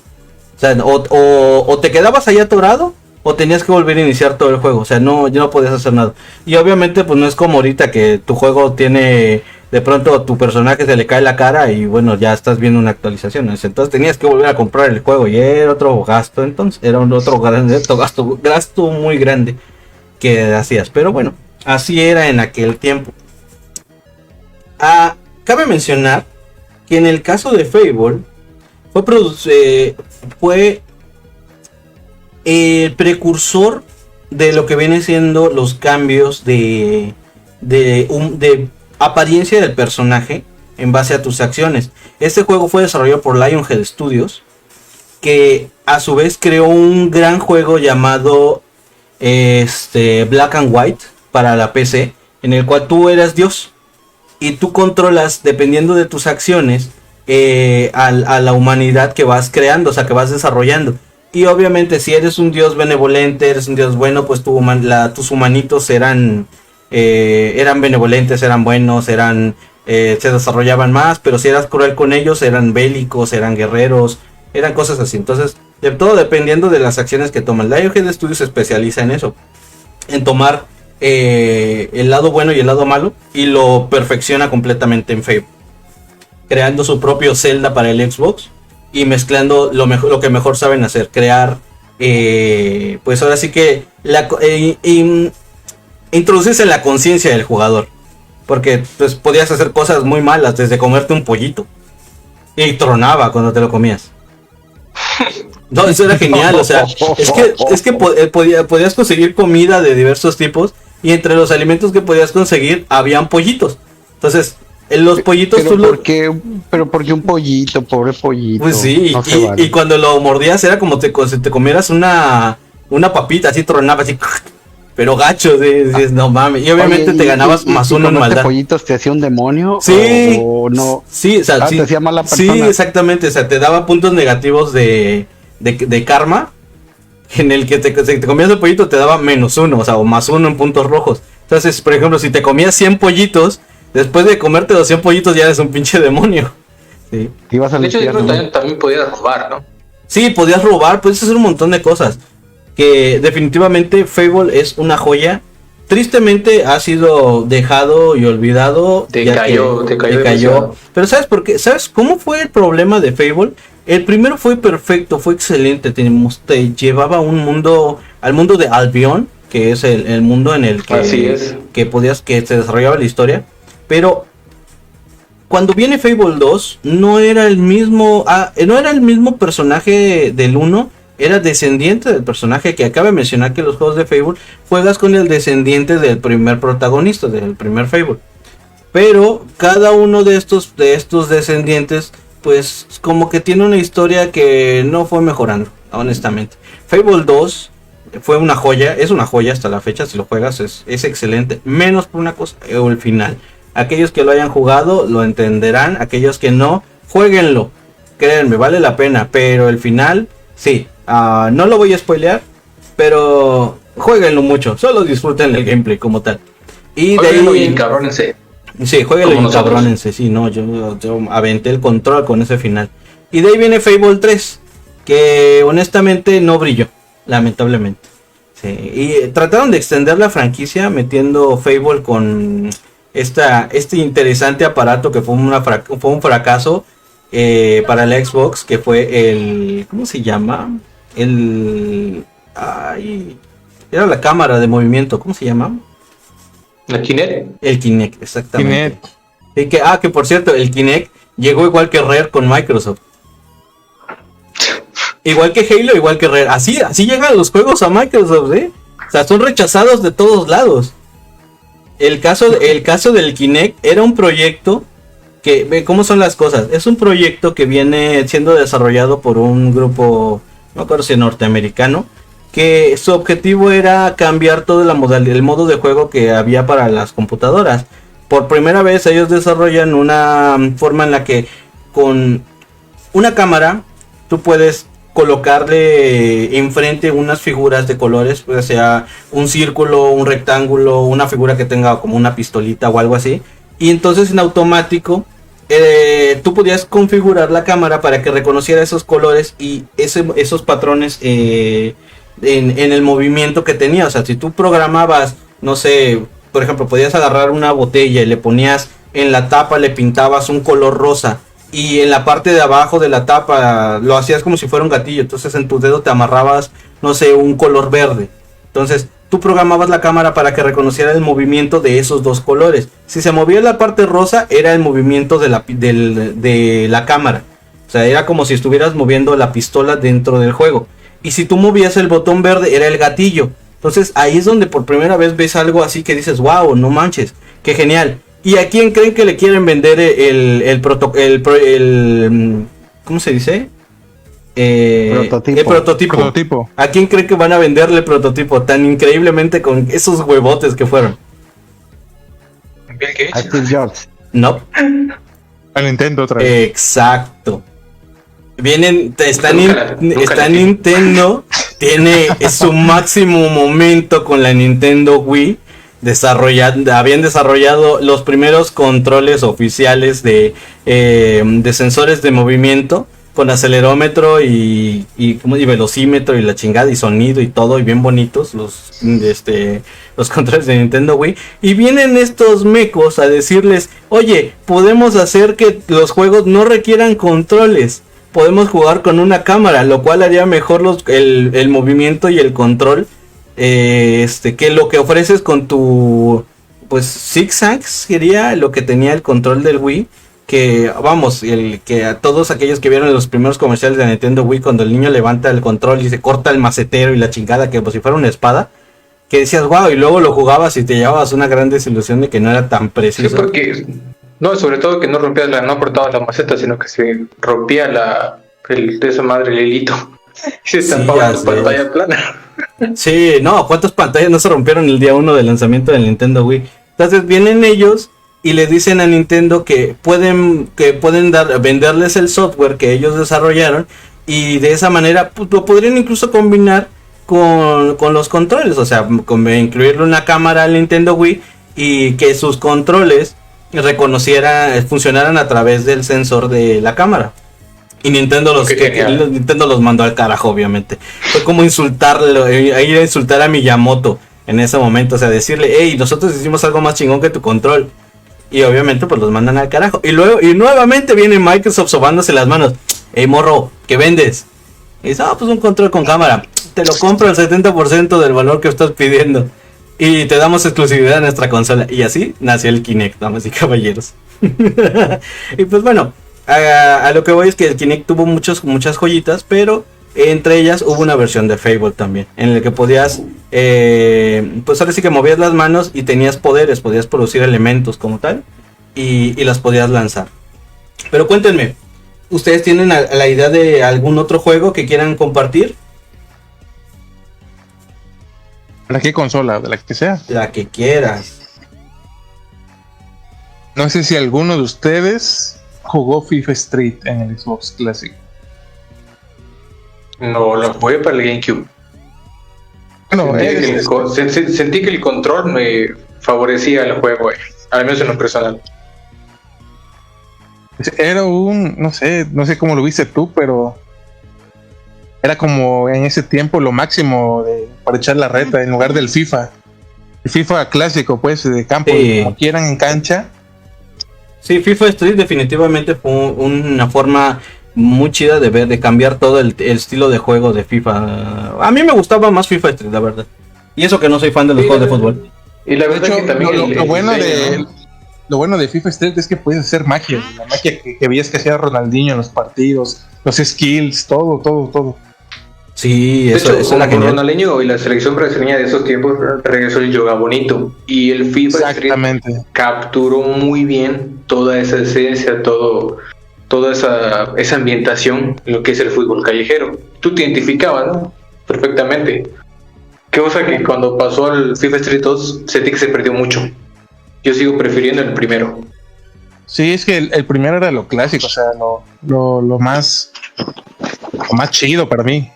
O sea, o te quedabas ahí atorado o tenías que volver a iniciar todo el juego. O sea, no podías hacer nada. Y obviamente pues no es como ahorita que tu juego tiene, de pronto a tu personaje se le cae la cara y bueno, ya estás viendo una actualización. Entonces tenías que volver a comprar el juego y era otro gasto. Entonces era otro gasto muy grande que hacías. Pero bueno, así era en aquel tiempo. Cabe mencionar que en el caso de Fable fue el precursor de lo que viene siendo los cambios de apariencia del personaje en base a tus acciones. Este juego fue desarrollado por Lionhead Studios, que a su vez creó un gran juego llamado Black and White para la PC, en el cual tú eras Dios y tú controlas, dependiendo de tus acciones, a la humanidad que vas creando, o sea, que vas desarrollando. Y obviamente si eres un Dios benevolente, eres un Dios bueno, pues tus humanitos eran benevolentes, eran buenos, se desarrollaban más. Pero si eras cruel con ellos, eran bélicos, eran guerreros, eran cosas así. Entonces, todo dependiendo de las acciones que toman. La Lionhead Studios se especializa en eso, en tomar el lado bueno y el lado malo, y lo perfecciona completamente en Fable, creando su propio Zelda para el Xbox y mezclando lo que mejor saben hacer, crear, pues ahora sí que introducirse en la conciencia del jugador, porque pues podías hacer cosas muy malas, desde comerte un pollito y tronaba cuando te lo comías. No, eso era genial, o sea, es que podías conseguir comida de diversos tipos, y entre los alimentos que podías conseguir habían pollitos. Entonces, los pollitos... Pero ¿por qué un pollito? Pobre pollito. Pues sí, no y cuando lo mordías era como si te comieras una papita, así tronaba, así... Pero gacho, dices, no mames. Y obviamente te ganabas más uno en maldad. Pollitos te hacía un demonio? Sí. ¿O no? Sí, o sea, sí, te hacía mala persona. Sí, exactamente. O sea, te daba puntos negativos de karma. En el que si te comías el pollito te daba -1, o sea, o +1 en puntos rojos. Entonces, por ejemplo, si te comías 100 pollitos, después de comerte los 100 pollitos ya eres un pinche demonio. Sí. De hecho, yo creo que también podías robar, ¿no? Sí, podías robar, puedes hacer un montón de cosas. Que definitivamente Fable es una joya. Tristemente ha sido dejado y olvidado. Decayó. Pero ¿sabes por qué? ¿Sabes cómo fue el problema de Fable? El primero fue perfecto, fue excelente. Te llevaba al mundo de Albion, que es el mundo en el que se desarrollaba la historia. Pero cuando viene Fable 2, no era el mismo personaje del 1. Era descendiente del personaje que acaba de mencionar, que los juegos de Fable juegas con el descendiente del primer protagonista, del primer Fable. Pero cada uno de estos descendientes, pues como que tiene una historia que no fue mejorando, honestamente. Fable 2 fue una joya, es una joya hasta la fecha. Si lo juegas es excelente, menos por una cosa, el final. Aquellos que lo hayan jugado lo entenderán, aquellos que no, jueguenlo, créanme, vale la pena. Pero el final, sí. No lo voy a spoilear, pero jueguenlo mucho, solo disfruten el gameplay como tal. Y jueguenlo y encabrónense. Sí, jueguenlo y encabrónense. Sí, no, yo aventé el control con ese final. Y de ahí viene Fable 3, que honestamente no brilló, lamentablemente. Sí, y trataron de extender la franquicia metiendo Fable con este interesante aparato que fue un fracaso para la Xbox, que fue el... ¿Cómo se llama? Era la cámara de movimiento, ¿cómo se llama? ¿El Kinect? El Kinect, exactamente. Y que por cierto, el Kinect llegó igual que Rare con Microsoft. Igual que Halo, igual que Rare. Así llegan los juegos a Microsoft, O sea, son rechazados de todos lados. El caso del Kinect era un proyecto que, ve cómo son las cosas. Es un proyecto que viene siendo desarrollado por un grupo, no recuerdo si norteamericano, que su objetivo era cambiar todo el modo de juego que había para las computadoras. Por primera vez ellos desarrollan una forma en la que con una cámara tú puedes colocarle enfrente unas figuras de colores, pues sea un círculo, un rectángulo, una figura que tenga como una pistolita o algo así. Y entonces en automático tú podías configurar la cámara para que reconociera esos colores y esos patrones en el movimiento que tenía. O sea, si tú programabas, no sé, por ejemplo, podías agarrar una botella y le ponías en la tapa, le pintabas un color rosa, y en la parte de abajo de la tapa lo hacías como si fuera un gatillo. Entonces en tu dedo te amarrabas, no sé, un color verde. Entonces tú programabas la cámara para que reconociera el movimiento de esos dos colores. Si se movía la parte rosa, era el movimiento de la cámara. O sea, era como si estuvieras moviendo la pistola dentro del juego. Y si tú movías el botón verde, era el gatillo. Entonces ahí es donde por primera vez ves algo así que dices, wow, no manches, qué genial. ¿Y a quién creen que le quieren vender ¿cómo se dice? El prototipo. ¿A quién cree que van a venderle el prototipo tan increíblemente con esos huevotes que fueron? Bill Gates. A Steve Jobs. No. A Nintendo otra vez. Exacto. Está Nintendo, tiene su máximo momento con la Nintendo Wii. Habían desarrollado los primeros controles oficiales de sensores de movimiento con acelerómetro y velocímetro y la chingada y sonido y todo, y bien bonitos los controles de Nintendo Wii. Y vienen estos mecos a decirles: oye, podemos hacer que los juegos no requieran controles, podemos jugar con una cámara, lo cual haría mejor el movimiento y el control que lo que ofreces con tu zigzags, sería lo que tenía el control del Wii. Que vamos, que a todos aquellos que vieron los primeros comerciales de Nintendo Wii, cuando el niño levanta el control y se corta el macetero y la chingada, que como si fuera una espada, que decías wow, y luego lo jugabas y te llevabas una gran desilusión de que no era tan preciso. Sí, porque no, sobre todo que no rompías no cortabas la maceta, sino que se rompía de esa madre el hilito y se estampaba en tu pantalla plana. Sí, no, ¿cuántas pantallas no se rompieron el día 1 del lanzamiento del Nintendo Wii? Entonces vienen ellos y le dicen a Nintendo que pueden venderles el software que ellos desarrollaron, y de esa manera lo podrían incluso combinar con los controles, o sea, incluirle una cámara al Nintendo Wii y que sus controles funcionaran a través del sensor de la cámara. Y Nintendo los mandó al carajo, obviamente. Fue como ir a insultar a Miyamoto en ese momento, o sea, decirle: hey, nosotros hicimos algo más chingón que tu control. Y obviamente pues los mandan al carajo. Y nuevamente viene Microsoft sobándose las manos: hey, morro, ¿qué vendes? Y dice: pues un control con cámara. Te lo compro al 70% del valor que estás pidiendo. Y te damos exclusividad a nuestra consola. Y así nació el Kinect, damas y caballeros. Y pues bueno, a lo que voy es que el Kinect tuvo muchas joyitas, pero entre ellas hubo una versión de Fable también, en la que podías, pues ahora sí que movías las manos y tenías poderes, podías producir elementos como tal, y las podías lanzar. Pero cuéntenme, ¿ustedes tienen la idea de algún otro juego que quieran compartir? ¿Para qué consola? De la que sea. La que quieras. No sé si alguno de ustedes jugó FIFA Street en el Xbox Classic. No, lo jugué para el GameCube. Bueno, sentí que el control me favorecía el juego, al menos en lo personal. Era no sé cómo lo viste tú, pero era como en ese tiempo lo máximo para echar la reta en lugar del FIFA. El FIFA clásico, pues, de campo, como quieran en cancha. Sí, FIFA Street definitivamente fue una forma muy chida de cambiar todo el estilo de juego de FIFA. A mí me gustaba más FIFA Street, la verdad. Y eso que no soy fan de los juegos de fútbol. Y la verdad que también lo bueno de FIFA Street es que puedes hacer magia. La magia que veías que hacía Ronaldinho en los partidos, los skills, todo. Sí, eso es la genial. Ronaldinho y la selección brasileña de esos tiempos regresó el Yoga Bonito. Y el FIFA Street capturó muy bien toda esa esencia, toda esa ambientación, lo que es el fútbol callejero. Tú te identificabas, ¿no? Perfectamente. Qué cosa que cuando pasó al FIFA Street 2 sentí que se perdió mucho. Yo sigo prefiriendo el primero. Sí, es que el primero era lo clásico, o sea, lo más chido para mí.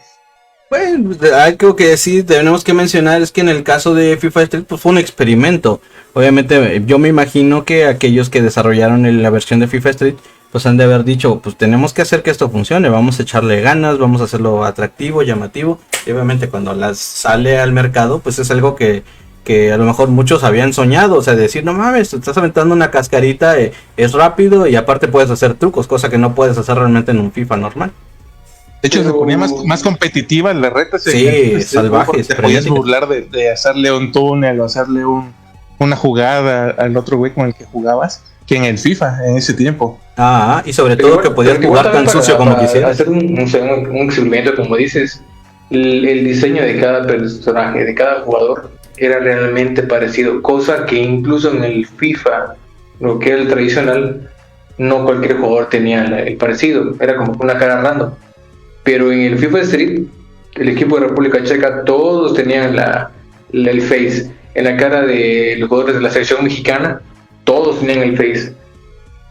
Bueno, algo que sí tenemos que mencionar es que en el caso de FIFA Street pues fue un experimento. Obviamente yo me imagino que aquellos que desarrollaron la versión de FIFA Street pues han de haber dicho: pues tenemos que hacer que esto funcione, vamos a echarle ganas, vamos a hacerlo atractivo, llamativo. Y obviamente cuando sale al mercado pues es algo que a lo mejor muchos habían soñado, o sea, decir: no mames, estás aventando una cascarita, es rápido y aparte puedes hacer trucos, cosa que no puedes hacer realmente en un FIFA normal. De hecho, se ponía más competitiva en las retas. Sí, salvajes. Te podías burlar de hacerle un túnel o hacerle una jugada al otro güey con el que jugabas, que en el FIFA en ese tiempo. Y sobre todo que podías jugar tan sucio como quisieras. Hacer un experimento, como dices, el diseño de cada personaje, de cada jugador, era realmente parecido. Cosa que incluso en el FIFA, lo que era el tradicional, no cualquier jugador tenía el parecido. Era como una cara random. pero en el FIFA Street, el equipo de República Checa, todos tenían el face. En la cara de los jugadores de la selección mexicana, todos tenían el face.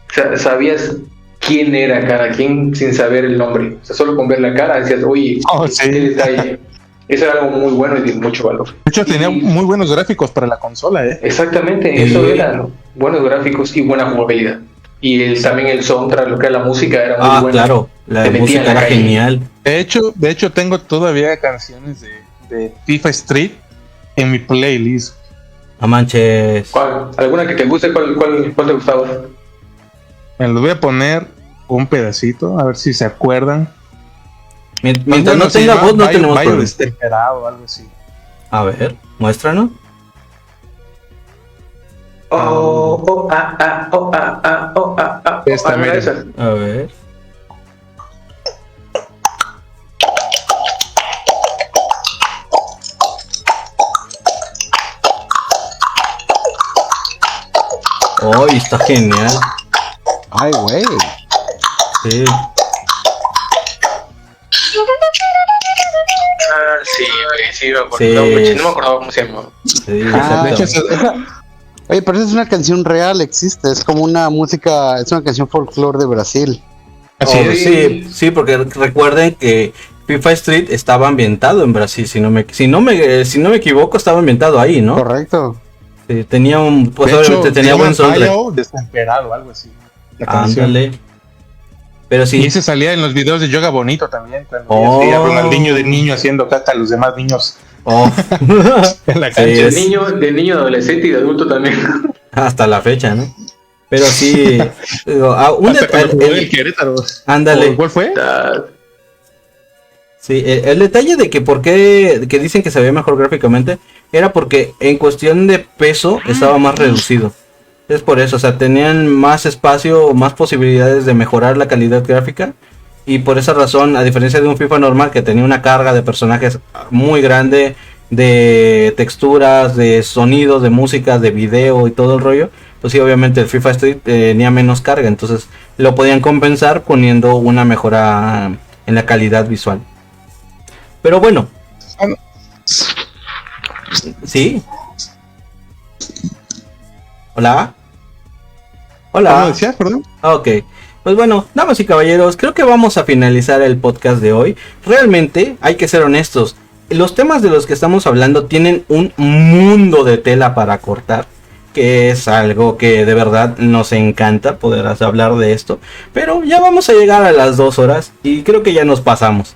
O sea, sabías quién era cada quien sin saber el nombre. O sea, solo con ver la cara decías, oye, sí. qué detalle. Eso era algo muy bueno y de mucho valor. De hecho, tenía muy buenos gráficos para la consola, ¿eh? Exactamente, eso era, buenos gráficos y buena jugabilidad. Y también el soundtrack, lo que era la música, era muy bueno. Claro, la música era genial. De hecho, tengo todavía canciones de FIFA Street en mi playlist. No manches. ¿Cuál? ¿Alguna que te guste? ¿Cuál te gustaba? Me lo voy a poner un pedacito, a ver si se acuerdan. Mientras no tenga voz, no tenemos problema. Destemperado o algo así. A ver, muéstranos. Esta, mira. A ver. Oh, está genial. Ay, güey. Sí. Sí, me acuerdo. Sí. No me acordaba cómo se llama. Sí, De hecho, exacto. oye, pero esa es una canción real, existe. Es como una música, es una canción folclore de Brasil. Así es. Sí, porque recuerden que FIFA Street estaba ambientado en Brasil, si no me equivoco, estaba ambientado ahí, ¿no? Correcto. Sí, tenía pues De obviamente hecho, tenía buen soundtrack. Destemperado, algo así. La canción. Ándale. Pero sí. Y ese salía en los videos de Yoga Bonito también, cuando Oh. Ronaldinho de niño haciendo caca a los demás niños Oh. en la Sí, cancha. es- De niño, adolescente y de adulto también. Hasta la fecha, ¿no? Pero sí, digo, un Hasta cuando jugó detalle. el Querétaro. Ándale. ¿Cuál fue? Sí, el detalle de que por qué que dicen que se veía mejor gráficamente era porque en cuestión de peso estaba más reducido. Es por eso, o sea, tenían más espacio, más posibilidades de mejorar la calidad gráfica. Y por esa razón, a diferencia de un FIFA normal que tenía una carga de personajes muy grande, de texturas, de sonidos, de música, de video y todo el rollo, pues sí, obviamente el FIFA Street tenía menos carga, entonces lo podían compensar poniendo una mejora en la calidad visual. Pero bueno. ¿Sí? ¿Hola? Hola. ¿Cómo decías, perdón? Ok. Pues bueno, damas y caballeros, creo que vamos a finalizar el podcast de hoy. Realmente, hay que ser honestos. Los temas de los que estamos hablando tienen un mundo de tela para cortar. Que es algo que de verdad nos encanta poder hablar de esto. Pero ya vamos a llegar a las 2 horas y creo que ya nos pasamos.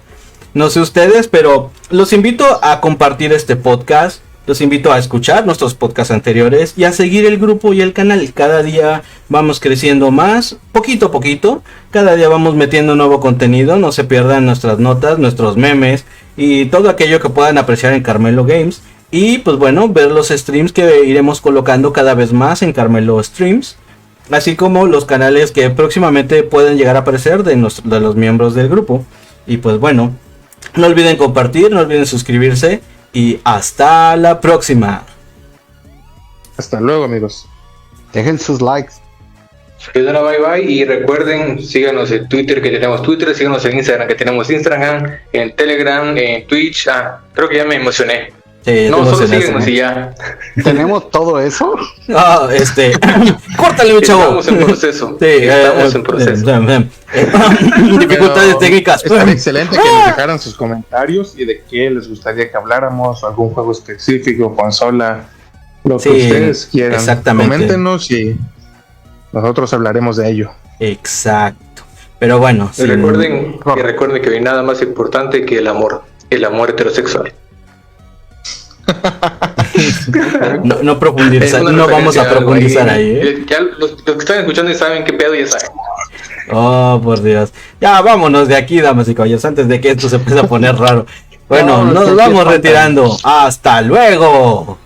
No sé ustedes, pero los invito a compartir este podcast. Los invito a escuchar nuestros podcasts anteriores y a seguir el grupo y el canal. Cada día vamos creciendo más, poquito a poquito. Cada día vamos metiendo nuevo contenido. No se pierdan nuestras notas, nuestros memes y todo aquello que puedan apreciar en Carmelo Games. Y pues bueno, ver los streams que iremos colocando cada vez más en Carmelo Streams. Así como los canales que próximamente pueden llegar a aparecer de los miembros del grupo. Y pues bueno, no olviden compartir, no olviden suscribirse. Y hasta la próxima. Hasta luego, amigos. Dejen sus likes. Bye bye y recuerden, síganos en Twitter que tenemos Twitter, síganos en Instagram que tenemos Instagram, en Telegram, en Twitch. Creo que ya me emocioné. Sí, No, solo emocionaste, síguenos ¿no? y ya. ¿Tenemos todo eso? Córtale, mi chavo. Estamos en proceso. Sí, Estamos en proceso. Dificultades técnicas. Estaría excelente que nos dejaran sus comentarios y de qué les gustaría que habláramos, o algún juego específico, consola, lo que Sí, ustedes quieran. exactamente. Coméntenos y nosotros hablaremos de ello. Exacto. Pero bueno, Y recuerden que no hay nada más importante que el amor heterosexual. no profundizar, no vamos a profundizar ahí, ¿eh? Ya los que están escuchando y saben qué pedo ya saben. Oh, por Dios. Ya vámonos de aquí, damas y caballeros, antes de que esto se empiece a poner raro. Bueno, No, nos que vamos falta. retirando. Hasta luego.